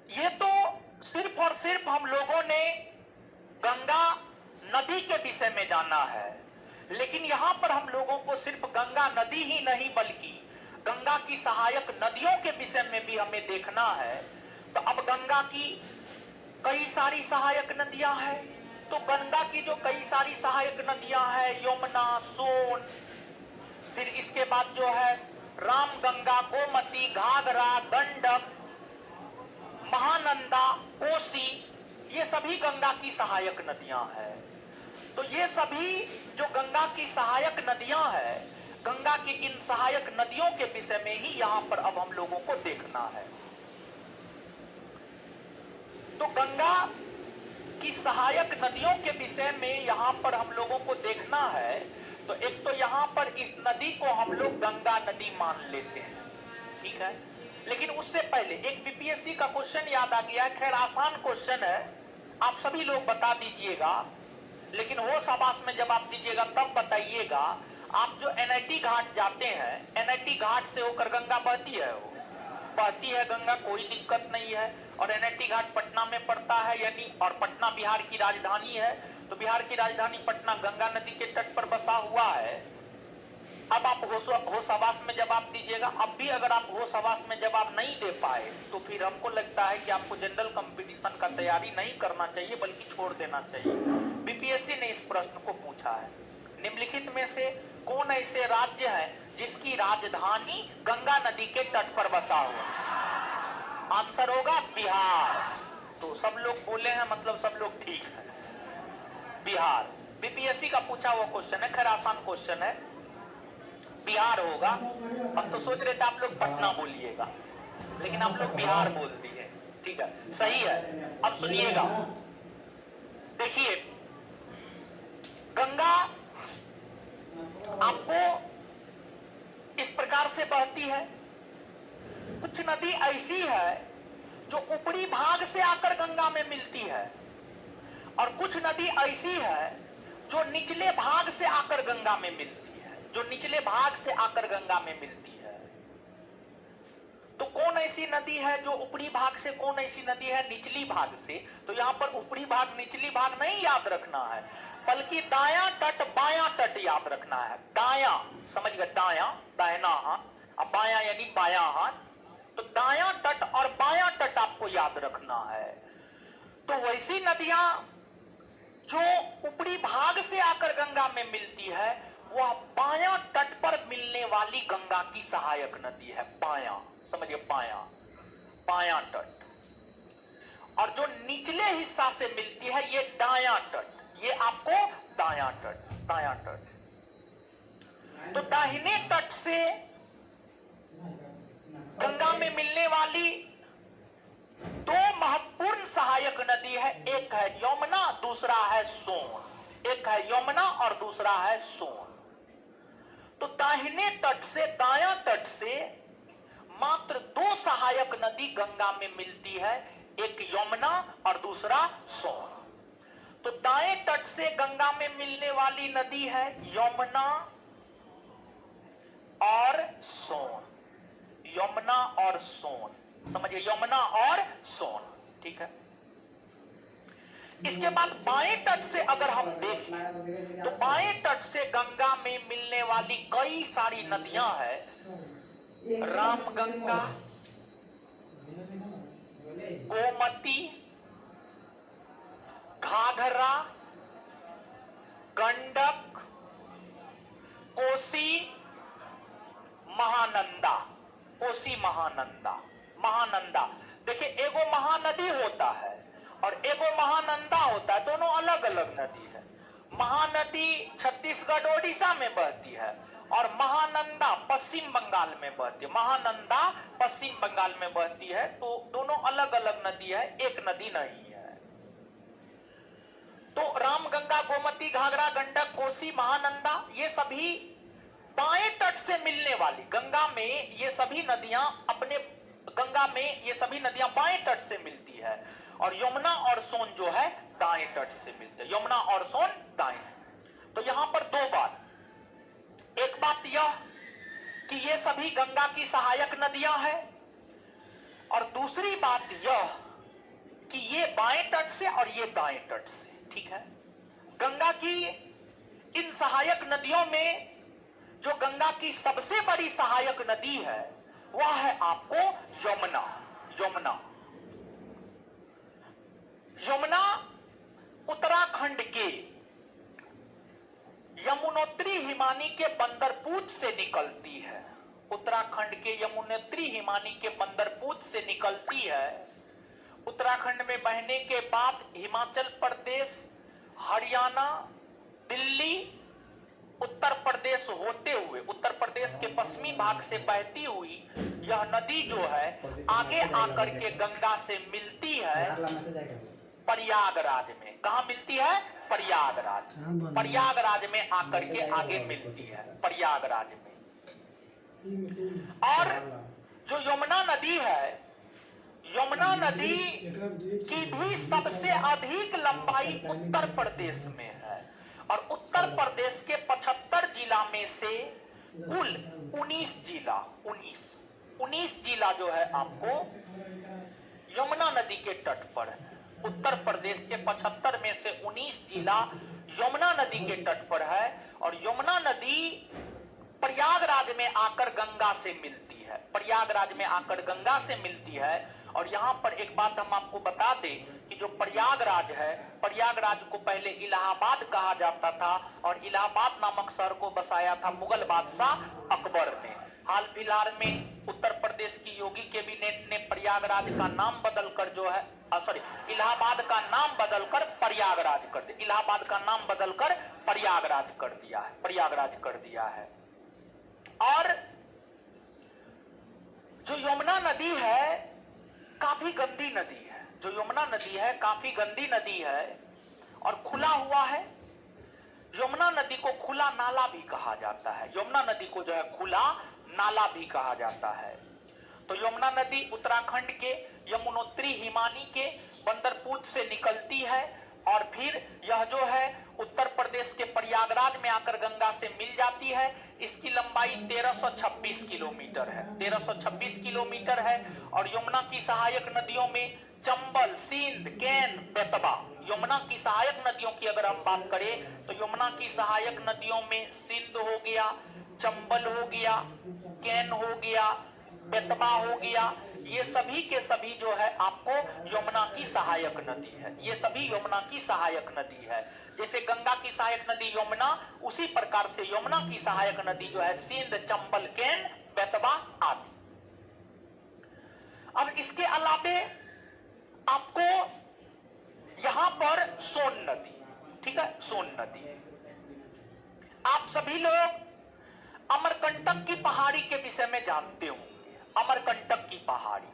ये तो सिर्फ और सिर्फ हम लोगों ने गंगा नदी के विषय में जाना है, लेकिन यहां पर हम लोगों को सिर्फ गंगा नदी ही नहीं बल्कि गंगा की सहायक नदियों के विषय में भी हमें देखना है। तो अब गंगा की कई सारी सहायक नदियां हैं, तो गंगा की जो कई सारी सहायक नदियां हैं, यमुना, सोन, फिर इसके बाद जो है रामगंगा, गोमती, घाघरा, गंडक, महानंदा, कोसी, ये सभी गंगा की सहायक नदियां हैं। तो ये सभी जो गंगा की सहायक नदियां हैं, गंगा की इन सहायक नदियों के विषय में ही यहां पर अब हम लोगों को देखना है। तो गंगा की सहायक नदियों के विषय में यहां पर हम लोगों को देखना है। तो एक तो यहां पर इस नदी को हम लोग गंगा नदी मान लेते हैं, ठीक है। लेकिन उससे पहले एक बीपीएससी का क्वेश्चन याद आ गया, खैर आसान क्वेश्चन है, आप सभी लोग बता दीजिएगा, लेकिन होश आवास में जब आप दीजिएगा तब बताइएगा। आप जो एनआईटी घाट जाते हैं, एनआईटी घाट से होकर गंगा बहती है, वो बहती है गंगा, कोई दिक्कत नहीं है। और एनआईटी घाट पटना में पड़ता है, यानी, और पटना बिहार की राजधानी है, तो बिहार की राजधानी पटना गंगा नदी के तट पर बसा हुआ है। अब आप होश आवास में जवाब दीजिएगा। अब भी अगर आप होश आवास में जवाब नहीं दे पाए तो फिर हमको लगता है कि आपको जनरल कंपटीशन का तैयारी नहीं करना चाहिए, बल्कि छोड़ देना चाहिए। बीपीएससी ने इस प्रश्न को पूछा है, निम्नलिखित में से कौन ऐसे राज्य है जिसकी राजधानी गंगा नदी के तट पर बसा हुआ? आंसर होगा बिहार। तो सब लोग बोले हैं, मतलब सब लोग ठीक है, बिहार। बीपीएससी का पूछा हुआ क्वेश्चन है, खैर आसान क्वेश्चन है, बिहार होगा। अब तो सोच रहे थे आप लोग पटना बोलिएगा, लेकिन आप लोग बिहार बोल दिए, ठीक है, सही है। अब सुनिएगा, देखिए गंगा आपको इस प्रकार से बहती है। कुछ नदी ऐसी है जो ऊपरी भाग से आकर गंगा में मिलती है, और कुछ नदी ऐसी है जो निचले भाग से आकर गंगा में मिलती है, जो निचले भाग से आकर गंगा में मिलती है। तो कौन ऐसी नदी है जो ऊपरी भाग से, कौन ऐसी नदी है निचली भाग से? तो यहां पर ऊपरी भाग निचली भाग नहीं याद रखना है, बल्कि दायां तट बायां तट याद रखना है। दायां समझ गए, दायां दाहिना हाथ, अब बायां यानी बायां हाथ, तो दायां तट और बायां तट आपको याद रखना है। तो वैसी नदियां जो ऊपरी भाग से आकर गंगा में मिलती है, वह बायां तट पर मिलने वाली गंगा की सहायक नदी है। बायां समझिए, बायां बायां तट। और जो निचले हिस्सा से मिलती है ये दायां तट, ये आपको दायां तट, दायां तट। तो दाहिने तट से गंगा में मिलने वाली दो महत्वपूर्ण सहायक नदी है, एक है यमुना, दूसरा है सोन। एक है यमुना और दूसरा है सोन। तो दाहिने तट से दायां तट से मात्र दो सहायक नदी गंगा में मिलती है, एक यमुना और दूसरा सोन। तो दाएं तट से गंगा में मिलने वाली नदी है यमुना और सोन, यमुना और सोन, समझिए, यमुना और सोन, ठीक है। इसके बाद बाएं तट से अगर हम देखें तो बाएं तट से गंगा में मिलने वाली कई सारी नदियां हैं। रामगंगा, गोमती, घाघरा, गंडक, कोसी, महानंदा। कोसी महानंदा, महानंदा। देखिए, एगो महानदी होता है और एगो महानंदा होता है, दोनों अलग अलग नदी है। महानदी छत्तीसगढ़ ओडिशा में बहती है और महानंदा पश्चिम बंगाल में बहती है। महानंदा पश्चिम बंगाल में बहती है, तो दोनों अलग अलग नदी है, एक नदी नहीं है। तो रामगंगा, गोमती, घाघरा, गंडक, कोसी, महानंदा, ये सभी बाएं तट से मिलने वाली गंगा में, ये सभी नदियां अपने गंगा में, ये सभी नदियां बाएं तट से मिलती है। और यमुना और सोन जो है दाएं तट से मिलते हैं। यमुना और सोन दाएं। तो यहां पर दो बात, एक बात यह कि ये सभी गंगा की सहायक नदियां हैं, और दूसरी बात यह कि ये बाएं तट से और ये दाएं तट से, ठीक है। गंगा की इन सहायक नदियों में जो गंगा की सबसे बड़ी सहायक नदी है वह है आपको यमुना। यमुना, यमुना उत्तराखंड के यमुनोत्री हिमानी के बंदरपूछ से निकलती है। उत्तराखंड के यमुनोत्री हिमानी के बंदरपूछ से निकलती है। उत्तराखंड में बहने के बाद हिमाचल प्रदेश, हरियाणा, दिल्ली, उत्तर प्रदेश होते हुए, उत्तर प्रदेश के पश्चिमी भाग से बहती हुई यह नदी जो है आगे आकर के गंगा से मिलती है प्रयागराज में। कहां मिलती है? प्रयागराज। प्रयागराज में आकर के आगे मिलती है, प्रयागराज में। और जो यमुना नदी है, यमुना नदी की भी सबसे अधिक लंबाई उत्तर प्रदेश में है। और उत्तर प्रदेश के 75 जिला में से कुल 19 जिला, 19 जिला जो है आपको यमुना नदी के तट पर है। उत्तर प्रदेश के 75 में से 19 जिला यमुना नदी के तट पर है। और यमुना नदी प्रयागराज में आकर गंगा से मिलती है, प्रयागराज में आकर गंगा से मिलती है। और यहां पर एक बात हम आपको बता दें कि जो प्रयागराज है, प्रयागराज को पहले इलाहाबाद कहा जाता था और इलाहाबाद नामक शहर को बसाया था मुगल बादशाह अकबर ने। हाल फिलहाल में उत्तर प्रदेश की योगी कैबिनेट ने प्रयागराज का नाम बदलकर जो है इलाहाबाद का नाम बदलकर प्रयागराज कर दिया। इलाहाबाद का नाम बदलकर प्रयागराज कर दिया है, प्रयागराज कर दिया है। और जो यमुना नदी है काफी गंदी नदी है। जो यमुना नदी है काफी गंदी नदी है और खुला हुआ है। यमुना नदी को खुला नाला भी कहा जाता है। यमुना नदी को जो है खुला नाला भी कहा जाता है। तो यमुना नदी उत्तराखंड के यमुनोत्री हिमानी के बंदरपूछ से निकलती है, और फिर यह जो है उत्तर प्रदेश के प्रयागराज में आकर गंगा से मिल जाती है। इसकी लंबाई 1326 किलोमीटर है, 1326 किलोमीटर है। और यमुना की सहायक नदियों में चंबल, सिंध, केन, बेतवा। यमुना की सहायक नदियों की अगर हम बात करें तो यमुना की सहायक नदियों में सिंध हो गया, चंबल हो गया, केन हो गया, बेतवा हो गया। ये सभी के सभी जो है आपको यमुना की सहायक नदी है। ये सभी यमुना की सहायक नदी है। जैसे गंगा की सहायक नदी यमुना, उसी प्रकार से यमुना की सहायक नदी जो है सिंध, चंबल, केन, बेतवा आदि। अब इसके अलावे आपको यहां पर सोन नदी, ठीक है, सोन नदी। आप सभी लोग अमरकंटक की पहाड़ी के विषय में जानते होंगे। अमरकंटक की पहाड़ी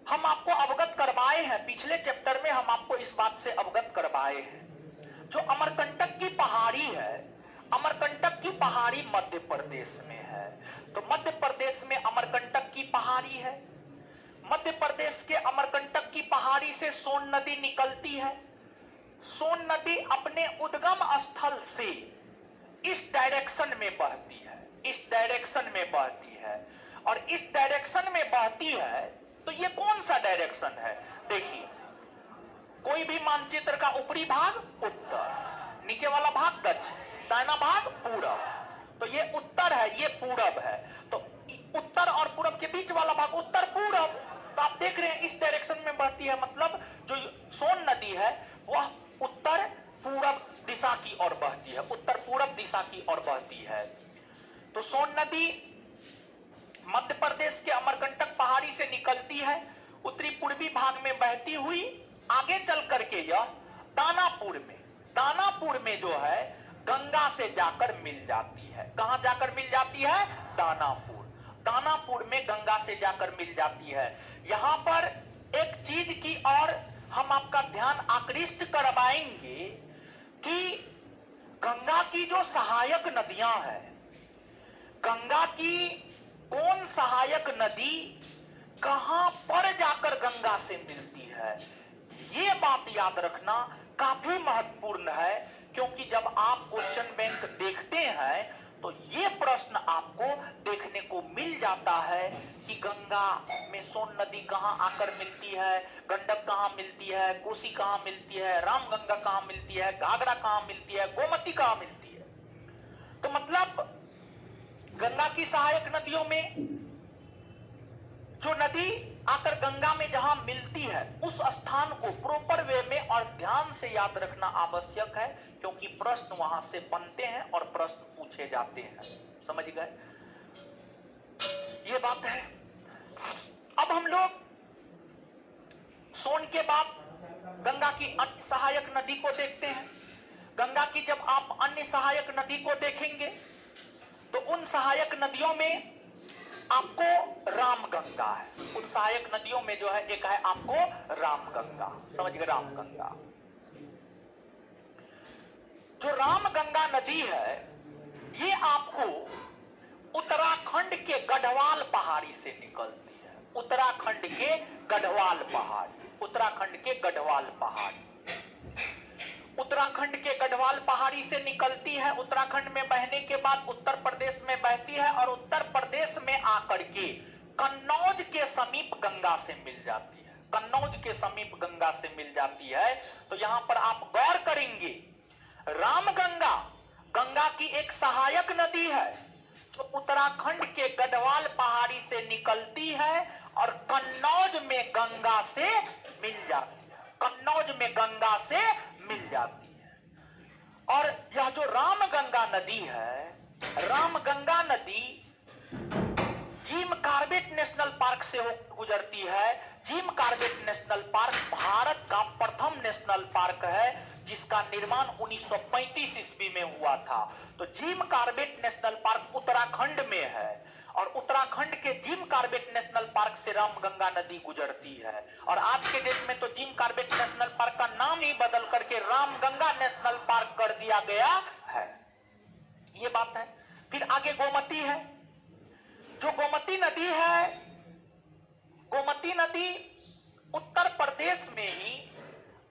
हम आपको अवगत करवाए हैं, पिछले चैप्टर में हम आपको इस बात से अवगत करवाए हैं। जो अमरकंटक की पहाड़ी है, अमरकंटक की पहाड़ी मध्य प्रदेश में है। तो मध्य प्रदेश में अमरकंटक की पहाड़ी है। मध्य प्रदेश के अमरकंटक की पहाड़ी से सोन नदी निकलती है। सोन नदी अपने उद्गम स्थल से इस डायरेक्शन में बहती है, इस डायरेक्शन में बहती है। और इस डायरेक्शन में बहती है तो ये कौन सा डायरेक्शन है? देखिए, कोई भी मानचित्र का ऊपरी भाग उत्तर, नीचे वाला भाग दक्षिण, दाहिना भाग पूरब। तो ये उत्तर है, ये पूरब है। तो उत्तर और पूरब के बीच वाला भाग उत्तर पूरब। तो आप देख रहे हैं इस डायरेक्शन में बढ़ती है, मतलब जो सोन नदी है वह उत्तर पूरब दिशा की ओर बहती है, उत्तर पूरब दिशा की ओर बहती है। तो सोन नदी मध्य प्रदेश के अमरकंटक पहाड़ी से निकलती है, उत्तरी पूर्वी भाग में बहती हुई आगे चल करके यह दानापुर में जो है गंगा से जाकर मिल जाती है। कहां जाकर मिल जाती है? दानापुर में गंगा से जाकर मिल जाती है। यहां पर एक चीज की और हम आपका ध्यान आकृष्ट करवाएंगे कि गंगा की जो सहायक नदियां हैं, गंगा की कौन सहायक नदी कहां पर जाकर गंगा से मिलती है, यह बात याद रखना काफी महत्वपूर्ण है। क्योंकि जब आप क्वेश्चन बैंक देखते हैं तो यह प्रश्न आपको देखने को मिल जाता है कि गंगा में सोन नदी कहां आकर मिलती है, गंडक कहां मिलती है, कोसी कहां मिलती है, रामगंगा कहां मिलती है, घाघरा कहां मिलती है, गोमती कहां मिलती है। तो मतलब गंगा की सहायक नदियों में जो नदी आकर गंगा में जहां मिलती है उस स्थान को प्रॉपर वे में और ध्यान से याद रखना आवश्यक है, क्योंकि प्रश्न वहां से बनते हैं और प्रश्न पूछे जाते हैं। समझ गए? ये बात है। अब हम लोग सोन के बाद गंगा की अन्य सहायक नदी को देखते हैं। गंगा की जब आप अन्य सहायक नदी को देखेंगे तो उन सहायक नदियों में आपको रामगंगा है। उन सहायक नदियों में जो है एक है आपको रामगंगा। समझ गए? रामगंगा। जो रामगंगा नदी है ये आपको उत्तराखंड के गढ़वाल पहाड़ी से निकलती है। उत्तराखंड के गढ़वाल पहाड़ी, उत्तराखंड के गढ़वाल पहाड़ी, उत्तराखंड के गढ़वाल पहाड़ी से निकलती है। उत्तराखंड में बहने के बाद उत्तर प्रदेश में बहती है और उत्तर प्रदेश में आकर के कन्नौज के समीप गंगा से मिल जाती है। कन्नौज के समीप गंगा से मिल जाती है। तो यहां पर आप गौर करेंगे, रामगंगा गंगा की एक सहायक नदी है जो उत्तराखंड के गढ़वाल पहाड़ी से निकलती है और कन्नौज में गंगा से मिल जाती है। कन्नौज में गंगा से मिल जाती है। और यह जो रामगंगा नदी है, रामगंगा नदी जिम कॉर्बेट नेशनल पार्क से गुजरती है। Jim Corbett national park Bharat का प्रथम नेशनल पार्क है जिसका निर्माण 1935 ईस्वी में हुआ था। तो Jim Corbett national park Uttarakhand में है और उत्तराखंड के जिम कॉर्बेट नेशनल पार्क से रामगंगा नदी गुजरती है। और आज के डेट में तो जिम कॉर्बेट नेशनल पार्क का नाम ही बदल करके रामगंगा नेशनल पार्क कर दिया गया है। ये बात है। फिर आगे गोमती है। जो गोमती नदी है, गोमती नदी उत्तर प्रदेश में ही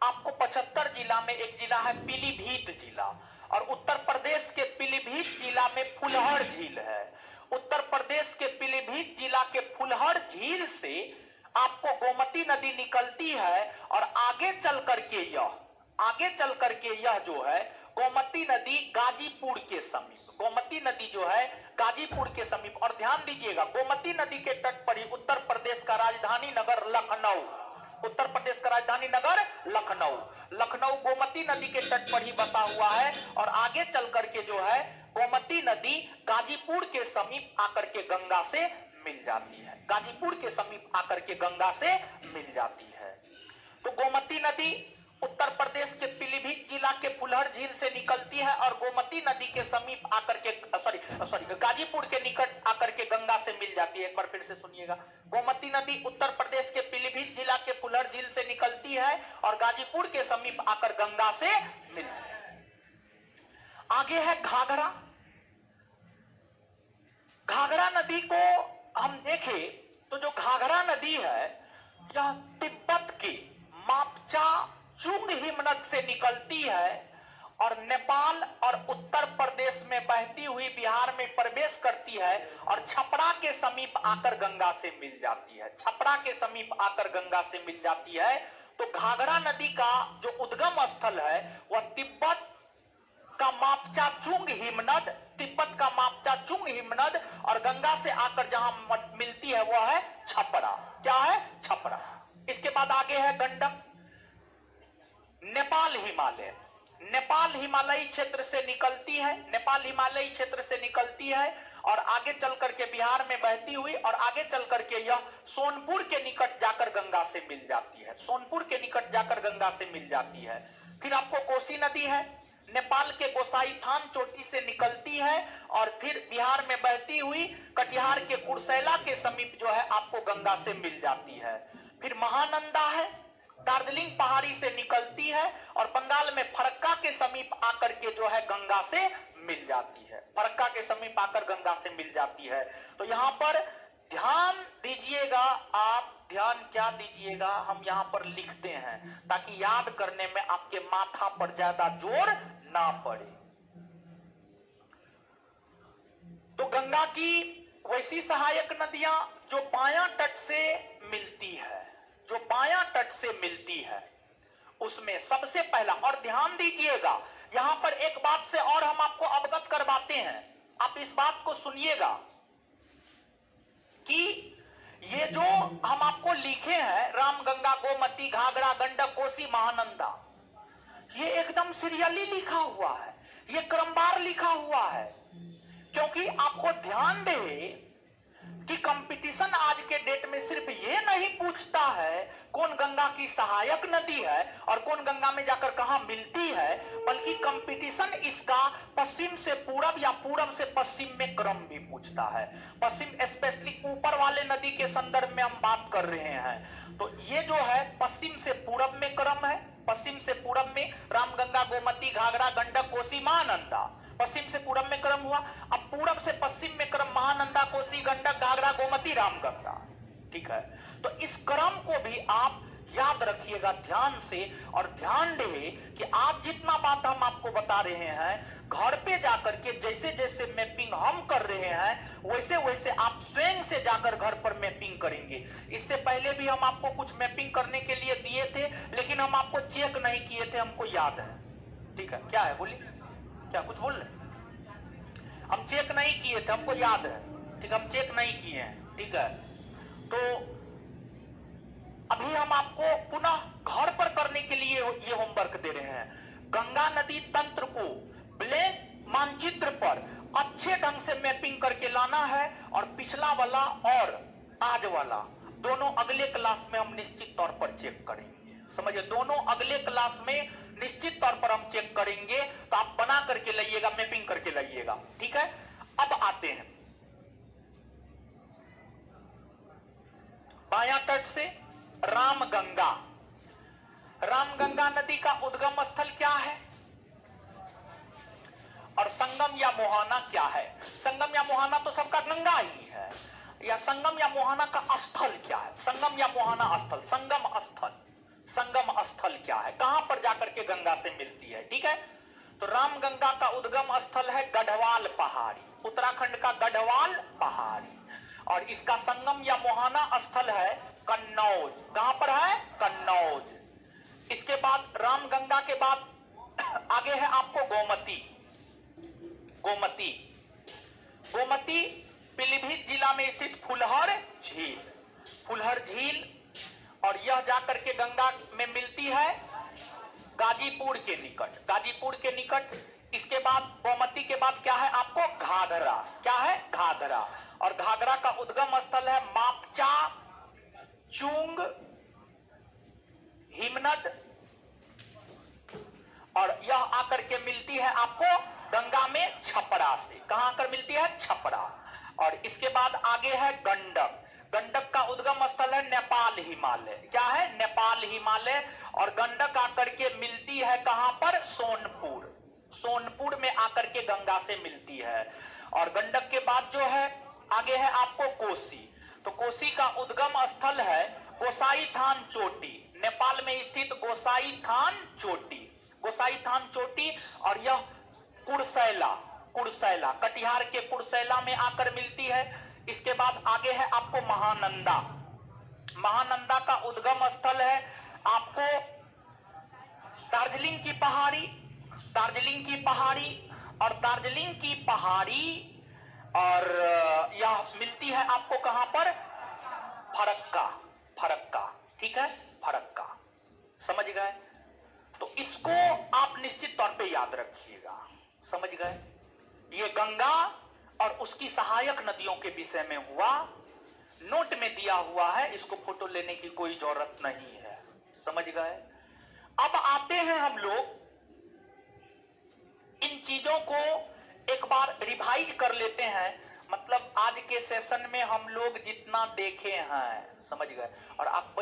आपको 75 जिला में एक जिला है पीलीभीत जिला, और उत्तर प्रदेश के पीलीभीत जिला में फुलहर झील है। उत्तर प्रदेश के पीलीभीत जिला के फुलहर झील से आपको गोमती नदी निकलती है, और आगे चल करके यह जो है गोमती नदी गाजीपुर के समीप, गोमती नदी जो है गाजीपुर के समीप। और ध्यान दीजिएगा, गोमती नदी के तट पर ही उत्तर प्रदेश का राजधानी नगर लखनऊ, उत्तर प्रदेश का राजधानी नगर लखनऊ गोमती नदी के तट पर ही बसा हुआ है। और आगे चल करके जो है गोमती नदी गाजीपुर के समीप आकर के गंगा से मिल जाती है, गाजीपुर के समीप आकर के गंगा से मिल जाती है। तो गोमती नदी उत्तर प्रदेश के पीलीभीत जिला के फुलहर झील से निकलती है और गोमती नदी के समीप आकर के गाजीपुर के निकट आकर के गंगा से मिल जाती है। एक बार फिर से सुनिएगा, गोमती नदी उत्तर प्रदेश के पीलीभीत जिला के फुलहर झील से निकलती है और गाजीपुर के समीप आकर गंगा से मिलती है। आगे है घाघरा। घाघरा नदी को हम देखें तो जो घाघरा नदी है यह तिब्बत की मापचा चुंग हिमनद से निकलती है और नेपाल और उत्तर प्रदेश में बहती हुई बिहार में प्रवेश करती है और छपरा के समीप आकर गंगा से मिल जाती है, छपरा के समीप आकर गंगा से मिल जाती है। तो घाघरा नदी का जो उद्गम स्थल है वह तिब्बत का मापचा चुंग हिमनद, तिब्बत का मापचा चुंग हिमनद, और गंगा से आकर जहां मिलती है वह है छपरा। क्या है? छपरा। इसके बाद आगे है गंडक। नेपाल हिमालय, नेपाल हिमालयी क्षेत्र से निकलती है, नेपाल हिमालयी क्षेत्र से निकलती है और आगे चल करके बिहार में बहती हुई और आगे चल करके यह सोनपुर के निकट जाकर गंगा से मिल जाती है, सोनपुर के निकट जाकर गंगा से मिल जाती है। फिर आपको कोसी नदी है, नेपाल के गोसाईथान चोटी से निकलती है और फिर बिहार में बहती हुई कटिहार के कुर्सेला के समीप जो है आपको गंगा से मिल जाती है। फिर महानंदा है, दार्जिलिंग पहाड़ी से निकलती है और बंगाल में फरक्का के समीप आकर के जो है गंगा से मिल जाती है, फरक्का के समीप आकर गंगा से मिल जाती है। तो यहां पर ध्यान दीजिएगा, आप ध्यान क्या दीजिएगा, हम यहां पर लिखते हैं ताकि याद करने में आपके माथा पर ज्यादा जोर ना पड़े। तो गंगा की वैसी सहायक नदियां जो बायां तट से मिलती है, जो बायां तट से मिलती है उसमें सबसे पहला, और ध्यान दीजिएगा यहां पर एक बात से और हम आपको अवगत करवाते हैं, आप इस बात को सुनिएगा कि ये जो हम आपको लिखे हैं रामगंगा, गोमती, घाघरा, गंडक, कोसी, महानंदा, ये एकदम सीरियली लिखा हुआ है, ये क्रमवार लिखा हुआ है। क्योंकि आपको ध्यान दे कि कंपटीशन आज के डेट में सिर्फ ये नहीं पूछता है कौन गंगा की सहायक नदी है और कौन गंगा में जाकर कहां मिलती है, बल्कि कंपटीशन इसका पश्चिम से पूरब या पूरब से पश्चिम में क्रम भी पूछता है। पश्चिम स्पेशली ऊपर वाले नदी के संदर्भ में हम बात कर रहे हैं। तो ये जो है पश्चिम से पूरब में क्रम है, पश्चिम से पूरब में रामगंगा, गोमती, घाघरा, गंडक, कोसी, महानंदा, पश्चिम से पूरब में क्रम हुआ। अब पूरब से पश्चिम में क्रम महानंदा, कोसी, गंडक, घाघरा, गोमती, रामगंगा, ठीक है। तो इस क्रम को भी आप याद रखिएगा ध्यान से, और ध्यान दे कि आज जितना बात हम आपको बता रहे हैं घर पे जाकर के जैसे जैसे मैपिंग हम कर रहे हैं वैसे वैसे आप स्वयं से जाकर घर पर मैपिंग करेंगे। इससे पहले भी हम आपको कुछ मैपिंग करने के लिए दिए थे, लेकिन हम आपको चेक नहीं किए थे, हमको याद है, ठीक है। क्या है, बोलिए, क्या कुछ बोल रहे? हम चेक नहीं किए थे, हमको याद है, ठीक, हम चेक नहीं किए हैं, ठीक है। तो अभी हम आपको पुनः घर पर करने के लिए ये होमवर्क दे रहे हैं। गंगा नदी तंत्र को ब्लैंक मानचित्र पर अच्छे ढंग से मैपिंग करके लाना है, और पिछला वाला और आज वाला दोनों अगले क्लास में हम निश्चित तौर पर चेक करेंगे। समझिए, दोनों अगले क्लास में निश्चित तौर पर हम चेक करेंगे। तो आप बना करके लाइएगा, मैपिंग करके लाइएगा, ठीक है। अब आते हैं बायां तट से रामगंगा। रामगंगा नदी का उद्गम स्थल क्या है और संगम या मोहाना क्या है? संगम या मोहाना तो सबका गंगा ही है, या संगम या मोहाना का स्थल क्या है? संगम या मोहाना स्थल, संगम स्थल, संगम स्थल क्या है, कहां पर जाकर के गंगा से मिलती है। ठीक है, तो रामगंगा का उद्गम स्थल है गढ़वाल पहाड़ी, उत्तराखंड का गढ़वाल पहाड़ी, और इसका संगम या मुहाना स्थल है कन्नौज। कहां पर है, कन्नौज। इसके बाद रामगंगा के बाद आगे है आपको गोमती। गोमती, गोमती पीलीभीत जिला में स्थित फुलहर झील, फुलहर झील, और यह जाकर के गंगा में मिलती है गाजीपुर के निकट, गाजीपुर के निकट। इसके बाद गोमती के बाद क्या है आपको, घाघरा। क्या है, घाघरा, और घाघरा का उद्गम स्थल है मापचा, चुंग, हिमनद, और यह आकर के मिलती है आपको गंगा में छपरा से। कहां आकर मिलती है, छपरा। और इसके बाद आगे है गंडक। गंडक का उद्गम स्थल है नेपाल हिमालय। क्या है, नेपाल हिमालय, और गंडक आकर के मिलती है कहां पर, सोनपुर। सोनपुर में आकर के गंगा से मिलती है। और गंडक के बाद जो है आगे है आपको कोसी। तो कोसी का उद्गम स्थल है गोसाई थान चोटी, नेपाल में स्थित गोसाई थान चोटी, गोसाई थान चोटी। और यह कुर्सेला, कुर्सेला कटिहार के कुर्सेला में आकर मिलती है। इसके बाद आगे है आपको महानंदा। महानंदा का उद्गम स्थल है आपको दार्जिलिंग की पहाड़ी, दार्जिलिंग की पहाड़ी, और दार्जिलिंग की पहाड़ी, और यह मिलती है आपको कहां पर, फरक्का, फरक्का। ठीक है, फरक्का, समझ गए। तो इसको आप निश्चित तौर पे याद रखिएगा, समझ गए। ये गंगा और उसकी सहायक नदियों के विषय में हुआ, नोट में दिया हुआ है, इसको फोटो लेने की कोई जरूरत नहीं है, समझ गए। अब आते हैं हम लोग इन चीजों को एक बार रिवाइज कर लेते हैं, मतलब आज के सेशन में हम लोग जितना देखे हैं, समझ गए। और आप